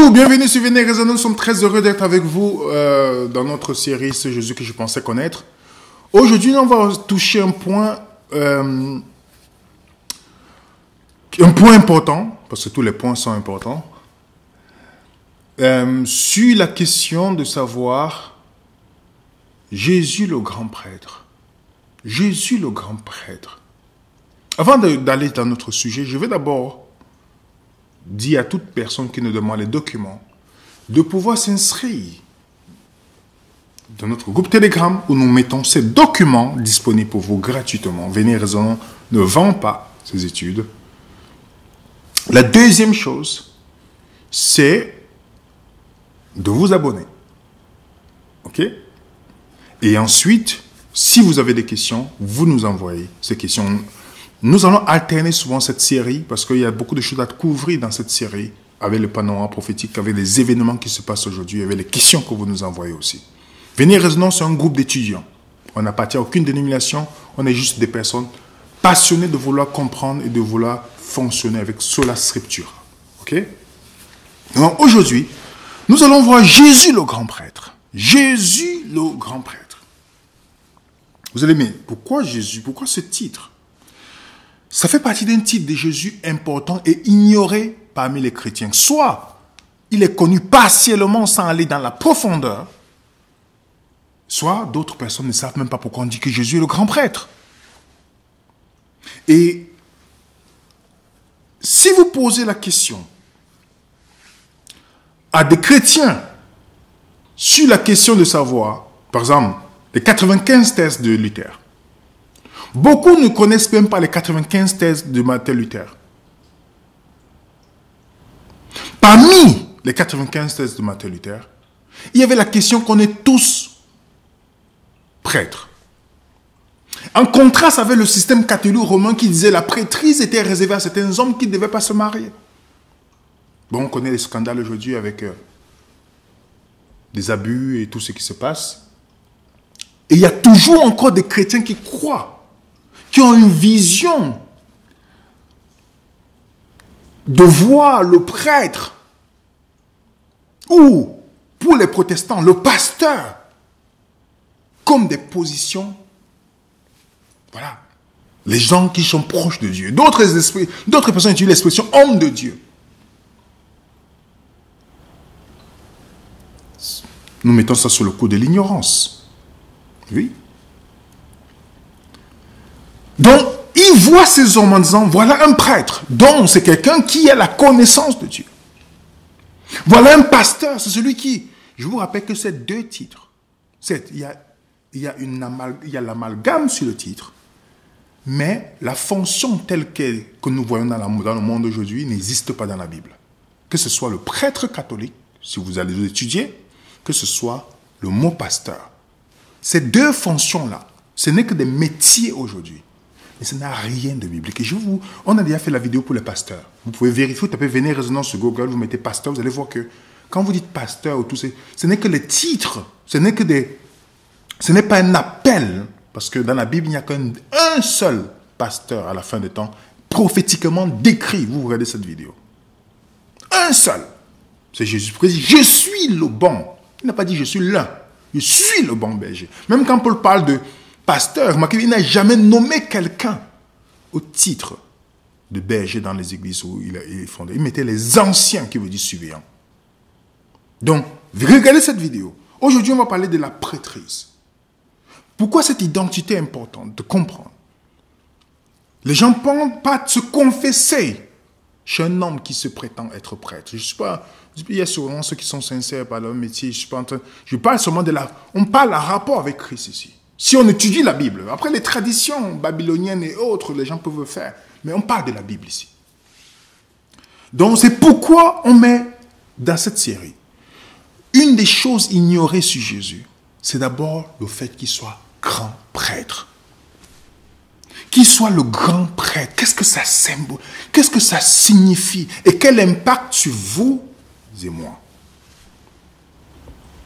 Bonjour, bienvenue sur Venez Raisonner. Nous sommes très heureux d'être avec vous dans notre série Ce Jésus que je pensais connaître. Aujourd'hui, on va toucher un point important, parce que tous les points sont importants, sur la question de savoir Jésus le grand prêtre. Jésus le grand prêtre. Avant d'aller dans notre sujet, je vais d'abord dire à toute personne qui nous demande les documents de pouvoir s'inscrire dans notre groupe Telegram où nous mettons ces documents disponibles pour vous gratuitement. Venez Raisonner ne vend pas ses études. La deuxième chose, c'est de vous abonner. OK? Et ensuite, si vous avez des questions, vous nous envoyez ces questions. Nous allons alterner souvent cette série parce qu'il y a beaucoup de choses à couvrir dans cette série avec le panorama prophétique, avec les événements qui se passent aujourd'hui, avec les questions que vous nous envoyez aussi. Venez Raisonner, c'est un groupe d'étudiants. On n'appartient à aucune dénomination, on est juste des personnes passionnées de vouloir comprendre et de vouloir fonctionner avec sola scriptura. OK? Donc aujourd'hui, nous allons voir Jésus le grand prêtre. Jésus le grand prêtre. Vous allez mais pourquoi Jésus? Pourquoi ce titre? Ça fait partie d'un titre de Jésus important et ignoré parmi les chrétiens. Soit il est connu partiellement sans aller dans la profondeur, soit d'autres personnes ne savent même pas pourquoi on dit que Jésus est le grand prêtre. Et si vous posez la question à des chrétiens sur la question de savoir, par exemple, les 95 thèses de Luther, beaucoup ne connaissent même pas les 95 thèses de Martin Luther. Parmi les 95 thèses de Martin Luther, il y avait la question qu'on est tous prêtres. En contraste avec le système catholique romain qui disait que la prêtrise était réservée à certains hommes qui ne devaient pas se marier. Bon, on connaît les scandales aujourd'hui avec des abus et tout ce qui se passe. Et il y a toujours encore des chrétiens qui croient, qui ont une vision de voir le prêtre ou, pour les protestants, le pasteur comme des positions, voilà, les gens qui sont proches de Dieu. D'autres personnes utilisent l'expression homme de Dieu. Nous mettons ça sur le coup de l'ignorance. Oui. Donc, il voit ces hommes en disant, voilà un prêtre. Donc, c'est quelqu'un qui a la connaissance de Dieu. Voilà un pasteur, c'est celui qui... Je vous rappelle que c'est deux titres. Il y a l'amalgame sur le titre, mais la fonction telle que nous voyons dans le monde aujourd'hui n'existe pas dans la Bible. Que ce soit le prêtre catholique, si vous allez l'étudier, que ce soit le mot pasteur. Ces deux fonctions-là, ce n'est que des métiers aujourd'hui. Mais ça n'a rien de biblique. Et on a déjà fait la vidéo pour les pasteurs. Vous pouvez vérifier, vous tapez Venez Raisonner sur Google, vous mettez pasteur, vous allez voir que quand vous dites pasteur ou tout ça, ce n'est que les titres, ce n'est pas un appel, parce que dans la Bible, il n'y a qu'un seul pasteur à la fin des temps, prophétiquement décrit. Vous regardez cette vidéo. Un seul. C'est Jésus-Christ. Je suis le bon. Il n'a pas dit je suis l'un. Je suis le bon berger. Même quand Paul parle de pasteur, il n'a jamais nommé quelqu'un au titre de berger dans les églises où il est fondé. Il mettait les anciens, qui veut dire surveillants. Donc, regardez cette vidéo. Aujourd'hui, on va parler de la prêtrise. Pourquoi cette identité est importante de comprendre? Les gens ne pensent pas de se confesser chez un homme qui se prétend être prêtre. Il y a souvent ceux qui sont sincères par leur métier. Je parle seulement on parle en rapport avec Christ ici. Si on étudie la Bible, après les traditions babyloniennes et autres, les gens peuvent le faire. Mais on parle de la Bible ici. Donc c'est pourquoi on met dans cette série une des choses ignorées sur Jésus, c'est d'abord le fait qu'il soit grand prêtre. Qu'il soit le grand prêtre, qu'est-ce que ça symbole? Qu'est-ce que ça signifie? Et quel impact sur vous et moi?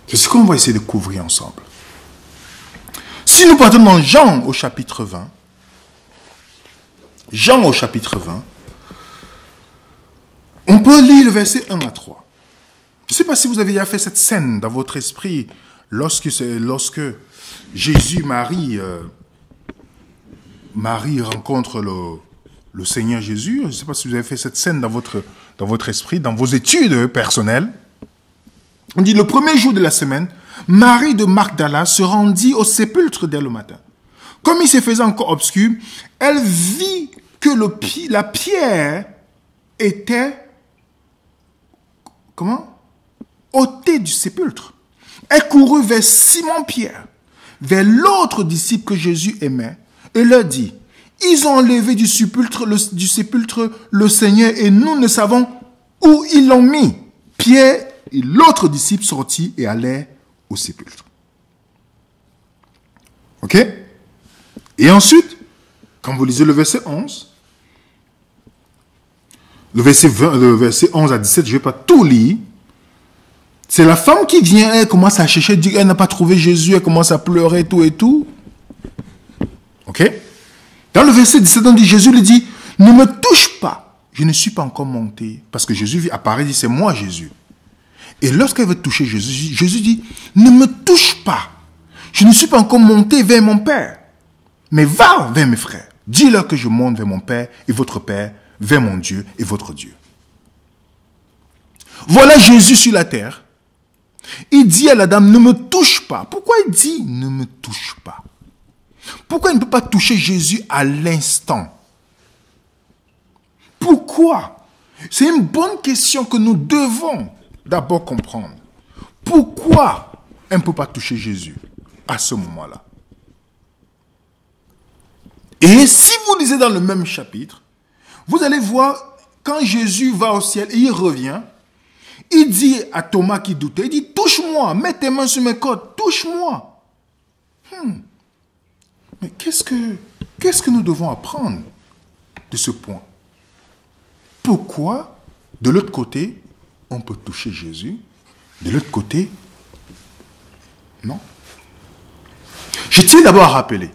C'est ce qu'on va essayer de couvrir ensemble. Si nous partons dans Jean au chapitre 20, on peut lire le verset 1 à 3. Je ne sais pas si vous avez déjà fait cette scène dans votre esprit lorsque Jésus, Marie rencontre le Seigneur Jésus. Je ne sais pas si vous avez fait cette scène dans votre esprit, dans vos études personnelles. On dit le premier jour de la semaine, Marie de Magdala se rendit au sépulcre dès le matin. Comme il se faisait encore obscur, elle vit que la pierre était ôtée du sépulcre. Elle courut vers Simon-Pierre, vers l'autre disciple que Jésus aimait, et leur dit, ils ont enlevé du sépulcre le Seigneur et nous ne savons où ils l'ont mis. Pierre et l'autre disciple sortit et allaient au sépulcre. Ok? Et ensuite, quand vous lisez le verset 11, le verset 11 à 17, je ne vais pas tout lire. C'est la femme qui vient, elle commence à chercher, dit qu'elle n'a pas trouvé Jésus, elle commence à pleurer, tout et tout. Ok? Dans le verset 17, on dit, Jésus lui dit, ne me touche pas, je ne suis pas encore monté. Parce que Jésus apparaît, dit, c'est moi Jésus. Et lorsqu'elle veut toucher Jésus, Jésus dit, ne me touche pas, je ne suis pas encore monté vers mon Père. Mais va vers mes frères, dis-leur que je monte vers mon Père et votre Père, vers mon Dieu et votre Dieu. Voilà Jésus sur la terre. Il dit à la dame, ne me touche pas. Pourquoi il dit, ne me touche pas? Pourquoi il ne peut pas toucher Jésus à l'instant? Pourquoi? C'est une bonne question que nous devons d'abord comprendre. Pourquoi elle ne peut pas toucher Jésus à ce moment-là? Et si vous lisez dans le même chapitre, vous allez voir, quand Jésus va au ciel et il revient, il dit à Thomas qui doutait, il dit, touche-moi, mets tes mains sur mes côtes, touche-moi. Mais qu'est-ce que nous devons apprendre de ce point? Pourquoi, de l'autre côté, on peut toucher Jésus, de l'autre côté, non? Je tiens d'abord à rappeler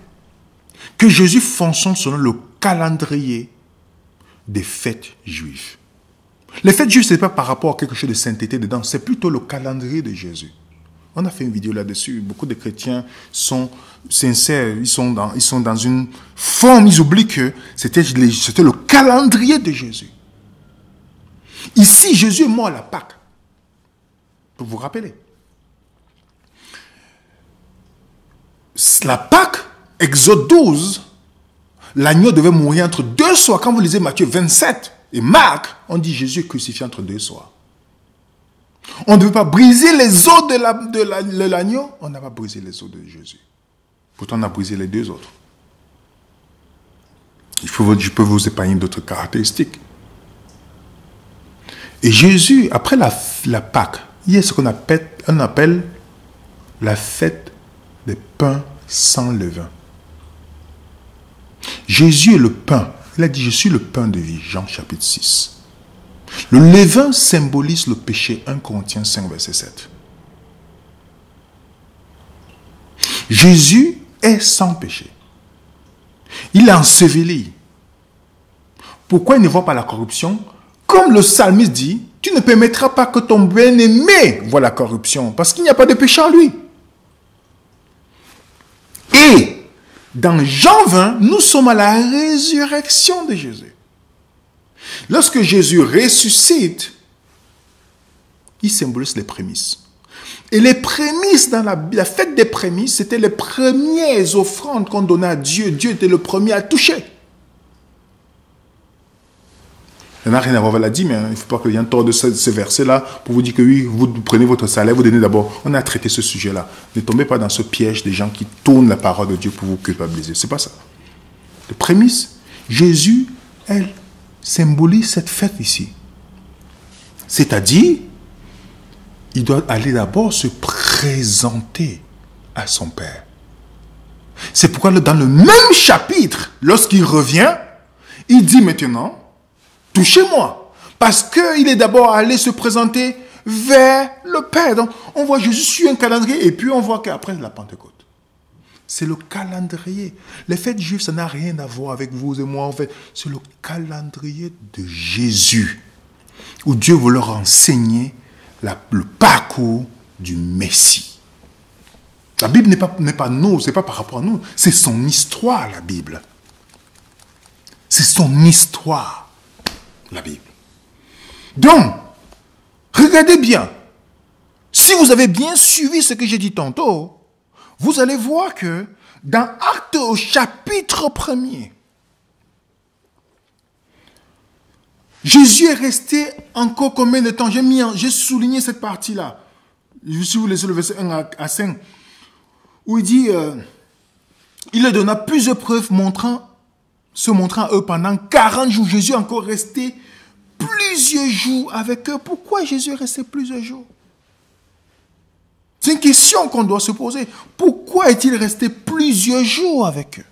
que Jésus fonctionne selon le calendrier des fêtes juives. Les fêtes juives, ce n'est pas par rapport à quelque chose de sainteté dedans, c'est plutôt le calendrier de Jésus. On a fait une vidéo là-dessus. Beaucoup de chrétiens sont sincères, ils sont dans une forme, ils oublient que c'était le calendrier de Jésus. Ici, Jésus est mort à la Pâque. Pour vous rappeler. La Pâque, Exode 12, l'agneau devait mourir entre 2 soirs. Quand vous lisez Matthieu 27 et Marc, on dit Jésus est crucifié entre 2 soirs. On ne veut pas briser les os de l'agneau. On n'a pas brisé les os de Jésus. Pourtant, on a brisé les 2 autres. Je peux vous épargner d'autres caractéristiques. Et Jésus, après la Pâque, il y a ce qu'on appelle la fête des pains sans levain. Jésus est le pain. Il a dit, je suis le pain de vie, Jean chapitre 6. Le levain symbolise le péché, 1 Corinthiens 5, verset 7. Jésus est sans péché. Il est enseveli. Pourquoi il ne voit pas la corruption? Comme le psalmiste dit, tu ne permettras pas que ton bien-aimé voie la corruption, parce qu'il n'y a pas de péché en lui. Et dans Jean 20, nous sommes à la résurrection de Jésus. Lorsque Jésus ressuscite, il symbolise les prémices. Et les prémices, dans la fête des prémices, c'était les premières offrandes qu'on donnait à Dieu. Dieu était le premier à toucher. Ça n'a rien à voir avec la dîme, mais il ne faut pas qu'il y ait un tort de ce verset-là pour vous dire que oui, vous prenez votre salaire, vous donnez d'abord. On a traité ce sujet-là. Ne tombez pas dans ce piège des gens qui tournent la parole de Dieu pour vous culpabiliser. Ce n'est pas ça. Les prémices, Jésus, elle, symbolise cette fête ici. C'est-à-dire, il doit aller d'abord se présenter à son Père. C'est pourquoi dans le même chapitre, lorsqu'il revient, il dit maintenant, touchez-moi. Parce qu'il est d'abord allé se présenter vers le Père. Donc, on voit Jésus sur un calendrier et puis on voit qu'après la Pentecôte. C'est le calendrier. Les fêtes juives, ça n'a rien à voir avec vous et moi. En fait, c'est le calendrier de Jésus. Où Dieu veut leur enseigner le parcours du Messie. La Bible n'est pas nous, c'est pas par rapport à nous, c'est son histoire, la Bible. C'est son histoire, la Bible. Donc, regardez bien. Si vous avez bien suivi ce que j'ai dit tantôt, vous allez voir que dans Actes au chapitre 1er, Jésus est resté encore combien de temps? J'ai souligné cette partie-là. Si vous laissez le verset 1 à 5, où il dit, il leur donna plusieurs preuves se montrant à eux pendant 40 jours. Jésus est encore resté plusieurs jours avec eux. Pourquoi Jésus est resté plusieurs jours? C'est une question qu'on doit se poser. Pourquoi est-il resté plusieurs jours avec eux?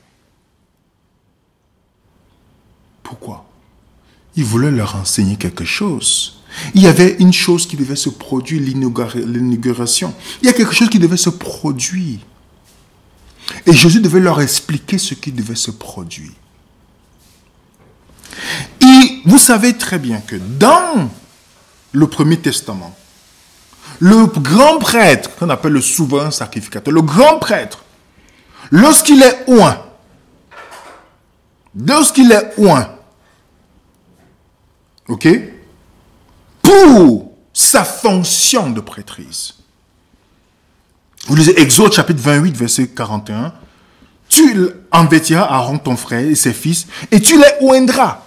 Pourquoi? Il voulait leur enseigner quelque chose. Il y avait une chose qui devait se produire, l'inauguration. Il y a quelque chose qui devait se produire. Et Jésus devait leur expliquer ce qui devait se produire. Et vous savez très bien que dans le Premier Testament, le grand prêtre, qu'on appelle le souverain sacrificateur, le grand prêtre, lorsqu'il est oint, ok, pour sa fonction de prêtrise. Vous lisez Exode chapitre 28, verset 41. Tu envêtiras Aaron, ton frère, et ses fils, et tu les oindras.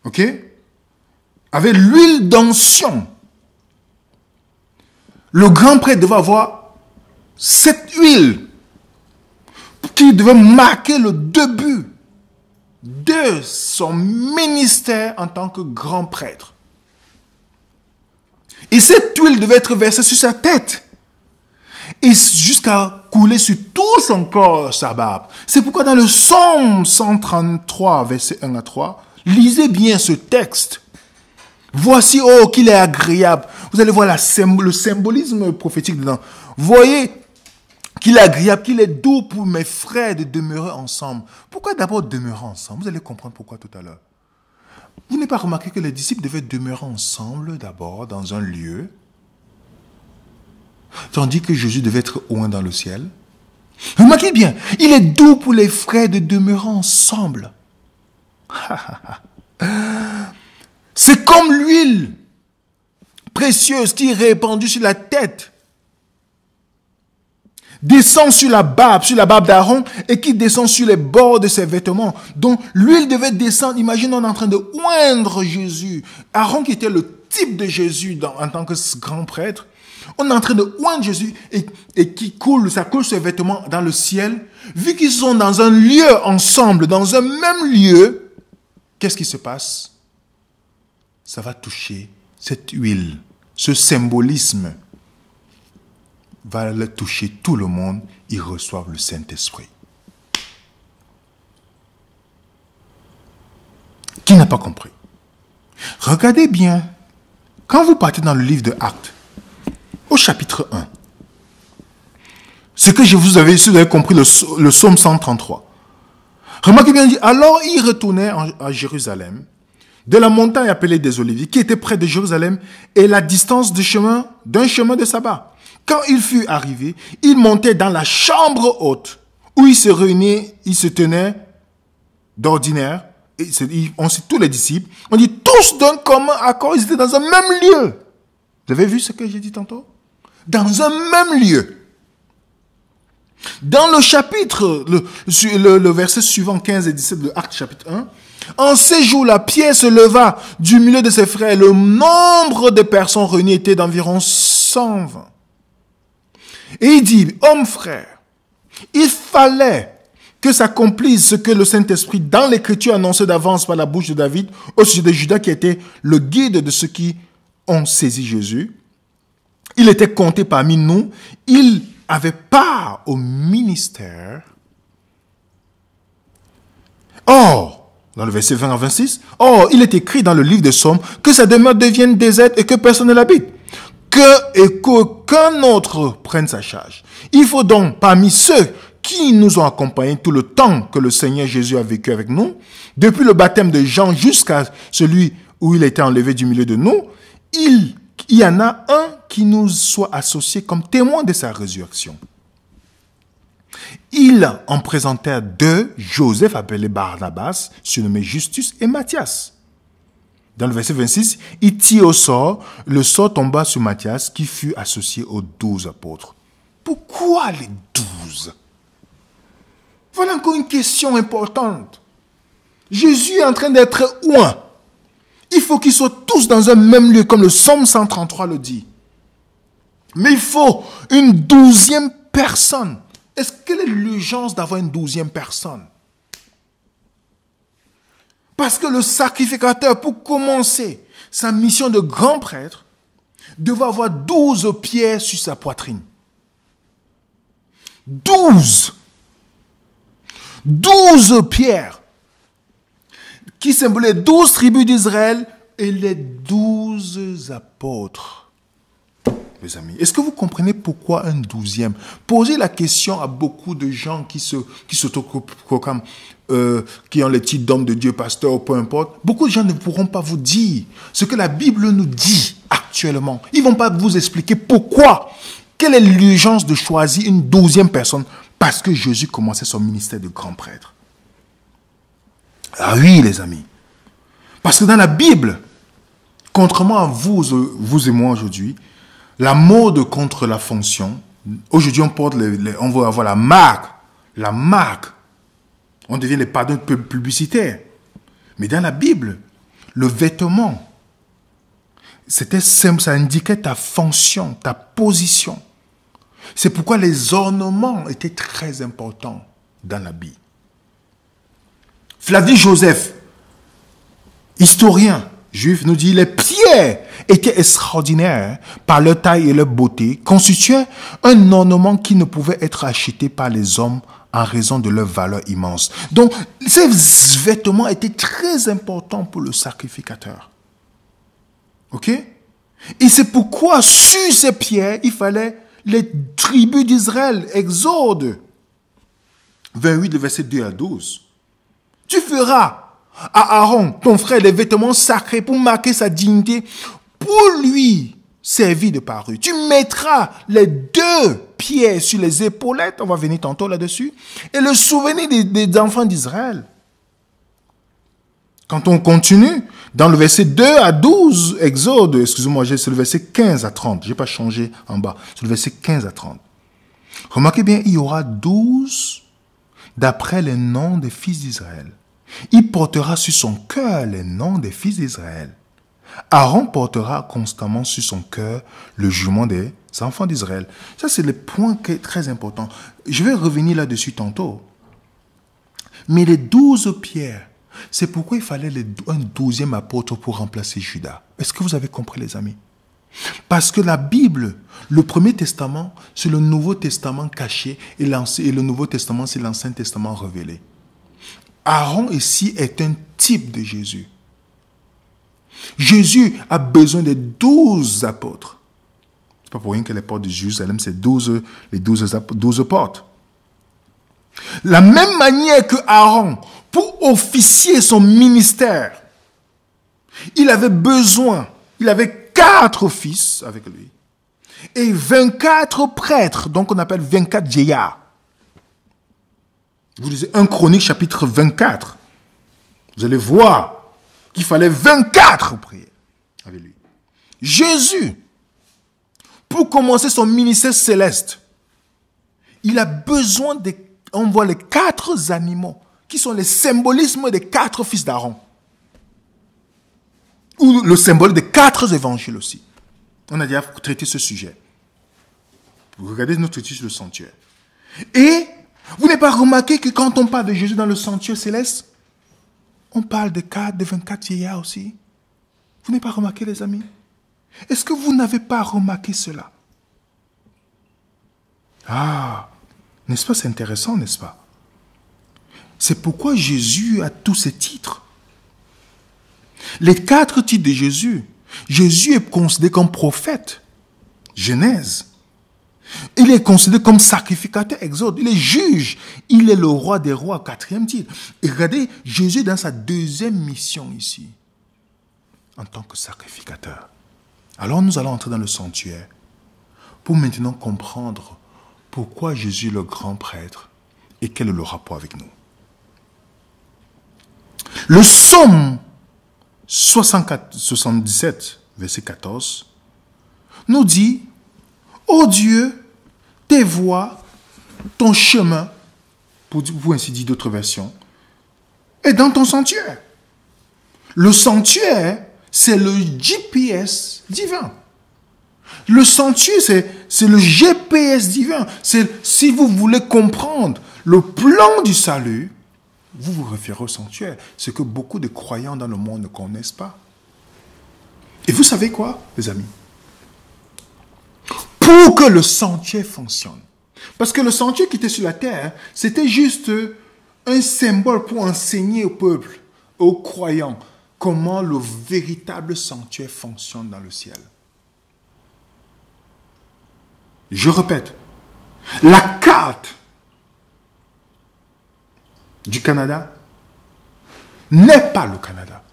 Ok? Avec l'huile d'onction. Le grand prêtre devait avoir cette huile qui devait marquer le début de son ministère en tant que grand prêtre. Et cette huile devait être versée sur sa tête et jusqu'à couler sur tout son corps, sa barbe. C'est pourquoi dans le Psaume 133, verset 1 à 3, lisez bien ce texte. Voici, oh, qu'il est agréable. Vous allez voir le symbolisme prophétique dedans. Voyez qu'il est agréable, qu'il est doux pour mes frères de demeurer ensemble. Pourquoi d'abord demeurer ensemble? Vous allez comprendre pourquoi tout à l'heure. Vous n'avez pas remarqué que les disciples devaient demeurer ensemble d'abord dans un lieu, tandis que Jésus devait être oint dans le ciel? Remarquez bien, il est doux pour les frères de demeurer ensemble. C'est comme l'huile précieuse qui est répandue sur la tête, descend sur la barbe d'Aaron et qui descend sur les bords de ses vêtements. Donc l'huile devait descendre. Imagine, on est en train de oindre Jésus. Aaron qui était le type de Jésus en tant que grand prêtre. On est en train de oindre Jésus et qui coule, ça coule ses vêtements dans le ciel. Vu qu'ils sont dans un lieu ensemble, dans un même lieu, qu'est-ce qui se passe? Ça va toucher cette huile, ce symbolisme va le toucher tout le monde, ils reçoivent le Saint-Esprit. Qui n'a pas compris? Regardez bien, quand vous partez dans le livre de Actes, au chapitre 1, ce que si vous avez compris, le psaume 133. Remarquez bien, il dit, alors ils retournaient à Jérusalem, de la montagne appelée des Oliviers, qui était près de Jérusalem, et la distance d'un chemin de sabbat. Quand il fut arrivé, il montait dans la chambre haute, où il se réunit, il se tenait d'ordinaire, on cite tous les disciples, on dit tous d'un commun accord, ils étaient dans un même lieu. Vous avez vu ce que j'ai dit tantôt? Dans un même lieu. Dans le chapitre, le verset suivant, 15 et 17 de Actes chapitre 1, en ces jours-là, Pierre se leva du milieu de ses frères. Le nombre de personnes réunies était d'environ 120. Et il dit, hommes frères, il fallait que s'accomplisse ce que le Saint-Esprit dans l'Écriture annonçait d'avance par la bouche de David au sujet de Judas qui était le guide de ceux qui ont saisi Jésus. Il était compté parmi nous. Il avait part au ministère. Or, dans le verset 20 à 26, or, il est écrit dans le livre des Psaumes que sa demeure devienne déserte et que personne ne l'habite. Qu'aucun autre prenne sa charge. Il faut donc, parmi ceux qui nous ont accompagnés tout le temps que le Seigneur Jésus a vécu avec nous, depuis le baptême de Jean jusqu'à celui où il a été enlevé du milieu de nous, il il y en a un qui nous soit associé comme témoin de sa résurrection. Il en présentait deux, Joseph appelé Barnabas, surnommé Justus, et Matthias. Dans le verset 26, il tire au sort, le sort tomba sur Matthias qui fut associé aux 12 apôtres. Pourquoi les 12? Voilà encore une question importante. Jésus est en train d'être un. Il faut qu'ils soient tous dans un même lieu, comme le Psaume 133 le dit. Mais il faut une 12e personne. Quelle est l'urgence d'avoir une 12e personne? Parce que le sacrificateur, pour commencer sa mission de grand prêtre, devait avoir 12 pierres sur sa poitrine. 12 pierres qui symbolisaient 12 tribus d'Israël et les 12 apôtres. Les amis, est-ce que vous comprenez pourquoi un 12e? Posez la question à beaucoup de gens qui s'autoproclament, qui ont les titres d'homme de Dieu, pasteur, peu importe. Beaucoup de gens ne pourront pas vous dire ce que la Bible nous dit actuellement. Ils ne vont pas vous expliquer pourquoi. Quelle est l'urgence de choisir une 12e personne? Parce que Jésus commençait son ministère de grand prêtre. Ah oui, les amis. Parce que dans la Bible, contrairement à vous et moi aujourd'hui, la mode contre la fonction, aujourd'hui on porte on veut avoir la marque, on devient les pardons publicitaires. Mais dans la Bible, le vêtement, c'était simple, ça indiquait ta fonction, ta position. C'est pourquoi les ornements étaient très importants dans l'habit. Flavie Joseph, historien juif, nous dit les pierres étaient extraordinaires par leur taille et leur beauté, constituaient un ornement qui ne pouvait être acheté par les hommes en raison de leur valeur immense. Donc, ces vêtements étaient très importants pour le sacrificateur. Ok? Et c'est pourquoi sur ces pierres, il fallait les tribus d'Israël, Exode 28, verset 2 à 12. Tu feras à Aaron, ton frère, les vêtements sacrés pour marquer sa dignité, pour lui servir de parure. Tu mettras les 2 pierres sur les épaulettes, on va venir tantôt là-dessus, et le souvenir des enfants d'Israël. Quand on continue, dans le verset 2 à 12, Exode, excusez-moi, c'est le verset 15 à 30, je n'ai pas changé en bas, c'est le verset 15 à 30. Remarquez bien, il y aura 12 d'après les noms des fils d'Israël. Il portera sur son cœur les noms des fils d'Israël. Aaron portera constamment sur son cœur le jugement des enfants d'Israël. Ça, c'est le point qui est très important. Je vais revenir là-dessus tantôt. Mais les 12 pierres, c'est pourquoi il fallait un 12e apôtre pour remplacer Judas. Est-ce que vous avez compris, les amis? Parce que la Bible, le Premier Testament, c'est le Nouveau Testament caché et le Nouveau Testament, c'est l'Ancien Testament révélé. Aaron ici est un type de Jésus. Jésus a besoin des 12 apôtres. Ce n'est pas pour rien que les portes de Jérusalem, c'est les 12 portes. La même manière que Aaron, pour officier son ministère, il avait 4 fils avec lui et 24 prêtres, donc on appelle 24 vieillards. Vous lisez 1 Chronique chapitre 24. Vous allez voir qu'il fallait 24 prières avec lui. Jésus, pour commencer son ministère céleste, il a besoin on voit les 4 animaux qui sont les symbolismes des 4 fils d'Aaron. Ou le symbole des 4 évangiles aussi. On a déjà traité ce sujet. Vous regardez notre étude sur le sanctuaire. Et vous n'avez pas remarqué que quand on parle de Jésus dans le sanctuaire céleste, on parle de 24 vieillards aussi. Vous n'avez pas remarqué, les amis? Est-ce que vous n'avez pas remarqué cela? Ah, n'est-ce pas, c'est intéressant, n'est-ce pas? C'est pourquoi Jésus a tous ces titres. Les 4 titres de Jésus. Jésus est considéré comme prophète. Genèse. Il est considéré comme sacrificateur, Exode. Il est juge. Il est le roi des rois, 4e titre. Et regardez, Jésus dans sa 2e mission ici, en tant que sacrificateur. Alors nous allons entrer dans le sanctuaire pour maintenant comprendre pourquoi Jésus est le grand prêtre et quel est le rapport avec nous. Le psaume 77, verset 14, nous dit, « Ô Dieu, tes voies, ton chemin, pour ainsi dire d'autres versions, est dans ton sanctuaire. » Le sanctuaire, c'est le GPS divin. Le sanctuaire, c'est le GPS divin. Si vous voulez comprendre le plan du salut, vous vous référez au sanctuaire. Ce que beaucoup de croyants dans le monde ne connaissent pas. Et vous savez quoi, les amis? Pour que le sanctuaire fonctionne, parce que le sanctuaire qui était sur la terre, c'était juste un symbole pour enseigner au peuple, aux croyants, comment le véritable sanctuaire fonctionne dans le ciel. Je répète, la carte du Canada n'est pas le Canada.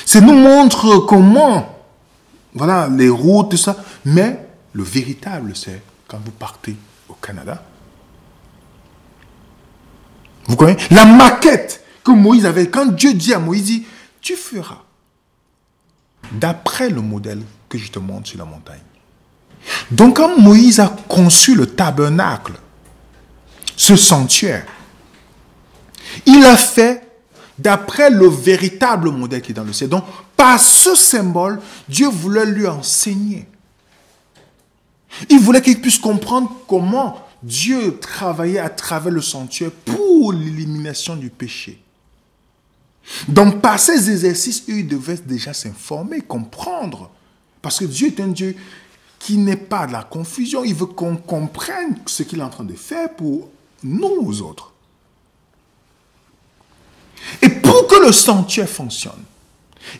Ça nous montre comment, voilà, les routes, tout ça, mais le véritable, c'est quand vous partez au Canada. Vous connaissez la maquette que Moïse avait, quand Dieu dit à Moïse, dit, tu feras d'après le modèle que je te montre sur la montagne. Donc quand Moïse a conçu le tabernacle, ce sanctuaire, il a fait d'après le véritable modèle qui est dans le ciel. Donc par ce symbole, Dieu voulait lui enseigner. Il voulait qu'il puisse comprendre comment Dieu travaillait à travers le sanctuaire pour l'élimination du péché. Donc par ces exercices, il devait déjà s'informer, comprendre. Parce que Dieu est un Dieu qui n'est pas de la confusion. Il veut qu'on comprenne ce qu'il est en train de faire pour nous autres. Et pour que le sanctuaire fonctionne,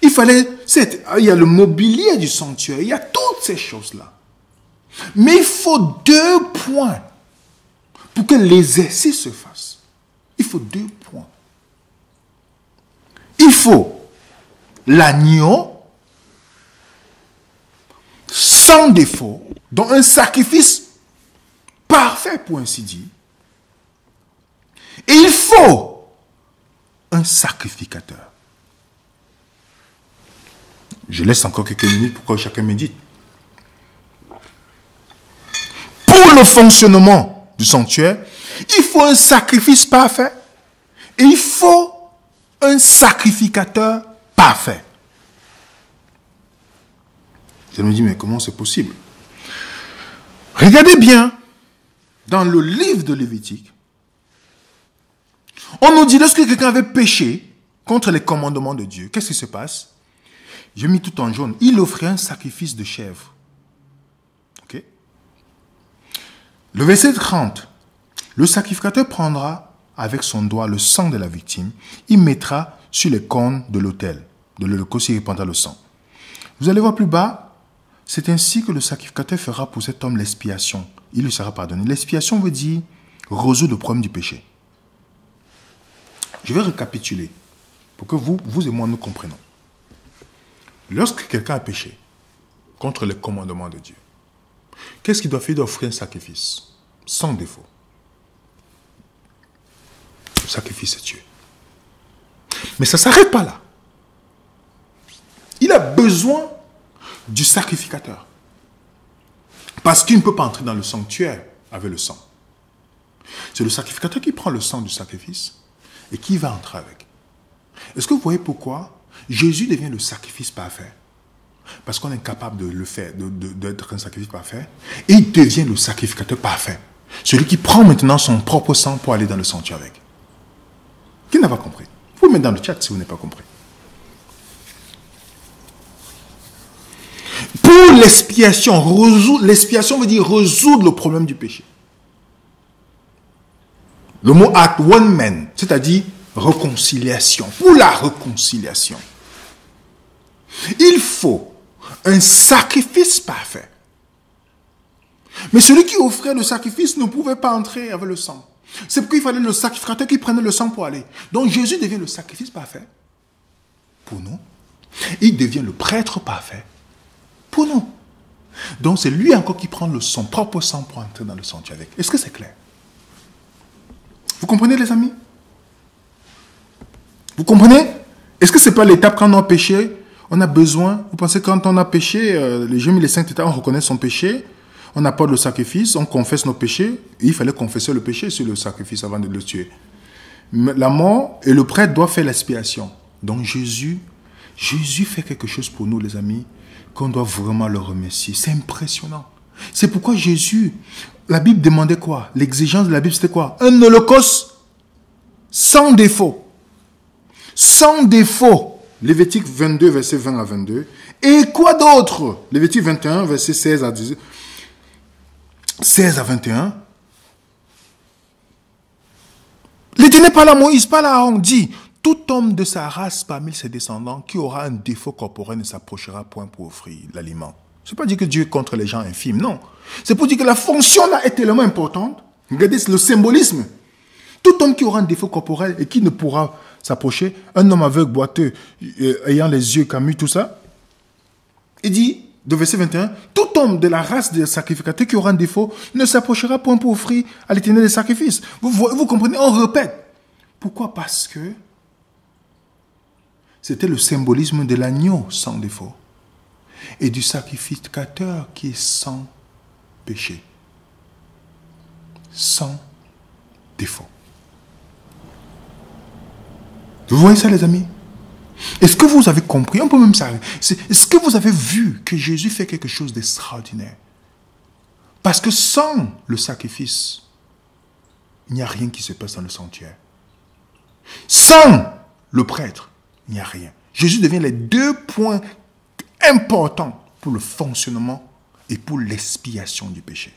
il y a le mobilier du sanctuaire, il y a toutes ces choses-là. Mais il faut 2 points pour que l'exercice se fasse. Il faut 2 points. Il faut l'agneau sans défaut, dont un sacrifice parfait pour ainsi dire. Et il faut un sacrificateur. Je laisse encore quelques minutes pour que chacun médite. Pour le fonctionnement du sanctuaire, il faut un sacrifice parfait et il faut un sacrificateur parfait. Je me dis, mais comment c'est possible? Regardez bien, dans le livre de Lévitique, on nous dit, lorsque quelqu'un avait péché contre les commandements de Dieu, qu'est-ce qui se passe? J'ai mis tout en jaune. Il offrait un sacrifice de chèvre. Ok? Le verset 30. Le sacrificateur prendra avec son doigt le sang de la victime. Il mettra sur les cornes de l'autel, de l'holocauste, il répandra le sang. Vous allez voir plus bas, c'est ainsi que le sacrificateur fera pour cet homme l'expiation. Il lui sera pardonné. L'expiation veut dire résoudre le problème du péché. Je vais récapituler pour que vous et moi nous comprenions. Lorsque quelqu'un a péché contre les commandements de Dieu, qu'est-ce qu'il doit faire? Il doit offrir un sacrifice, sans défaut. Le sacrifice est Dieu. Mais ça ne s'arrête pas là. Il a besoin du sacrificateur. Parce qu'il ne peut pas entrer dans le sanctuaire avec le sang. C'est le sacrificateur qui prend le sang du sacrifice et qui va entrer avec. Est-ce que vous voyez pourquoi Jésus devient le sacrifice parfait? Parce qu'on est capable de le faire, d'être un sacrifice parfait. Et il devient le sacrificateur parfait. Celui qui prend maintenant son propre sang pour aller dans le sanctuaire avec. Qui n'a pas compris? Vous pouvez mettre dans le chat si vous n'avez pas compris. Pour l'expiation veut dire résoudre le problème du péché. Le mot at one man, c'est-à-dire réconciliation. Pour la réconciliation, il faut un sacrifice parfait. Mais celui qui offrait le sacrifice ne pouvait pas entrer avec le sang. C'est pourquoi il fallait le sacrificateur qui prenait le sang pour aller. Donc Jésus devient le sacrifice parfait pour nous. Il devient le prêtre parfait Pour nous. Donc c'est lui encore qui prend son propre sang pour entrer dans le sanctuaire avec. Est-ce que c'est clair? Vous comprenez les amis? Vous comprenez? Est-ce que ce n'est pas l'étape quand on a péché? On a besoin, vous pensez quand on a péché, les jumeaux et les saintes étapes, on reconnaît son péché, on apporte le sacrifice, on confesse nos péchés, et il fallait confesser le péché sur le sacrifice avant de le tuer. La mort et le prêtre doivent faire l'expiation. Donc Jésus fait quelque chose pour nous les amis, qu'on doit vraiment le remercier. C'est impressionnant. C'est pourquoi Jésus, la Bible demandait quoi? L'exigence de la Bible c'était quoi? Un holocauste sans défaut. Sans défaut. Lévitique 22, verset 20 à 22. Et quoi d'autre? Lévitique 21, verset 16 à 21. L'Éternel parle à Moïse, parle à Aaron, dit, tout homme de sa race parmi ses descendants qui aura un défaut corporel ne s'approchera point pour offrir l'aliment. Ce n'est pas dire que Dieu est contre les gens infimes, non. C'est pour dire que la fonction là est tellement importante. Regardez le symbolisme. Tout homme qui aura un défaut corporel et qui ne pourra s'approcher, un homme aveugle, boiteux, ayant les yeux camus, tout ça, il dit, de verset 21, tout homme de la race des sacrificateurs qui aura un défaut ne s'approchera point pour offrir à l'Éternel des sacrifices. Vous comprenez? On répète. Pourquoi? Parce que c'était le symbolisme de l'agneau sans défaut et du sacrificateur qui est sans péché, sans défaut. Vous voyez ça, les amis? Est-ce que vous avez compris? On peut même s'arrêter. Est-ce que vous avez vu que Jésus fait quelque chose d'extraordinaire? Parce que sans le sacrifice, il n'y a rien qui se passe dans le sanctuaire. Sans le prêtre, il n'y a rien. Jésus devient les deux points importants pour le fonctionnement et pour l'expiation du péché.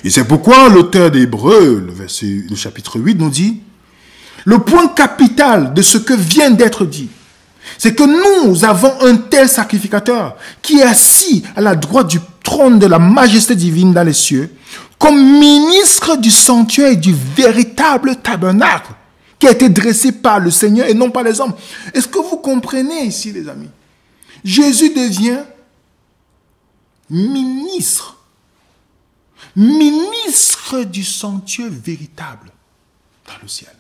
Et c'est pourquoi l'auteur d'Hébreux, le chapitre 8, nous dit: le point capital de ce que vient d'être dit, c'est que nous avons un tel sacrificateur qui est assis à la droite du trône de la majesté divine dans les cieux, comme ministre du sanctuaire et du véritable tabernacle qui a été dressé par le Seigneur et non par les hommes. Est-ce que vous comprenez ici, les amis? Jésus devient ministre du sanctuaire véritable dans le ciel.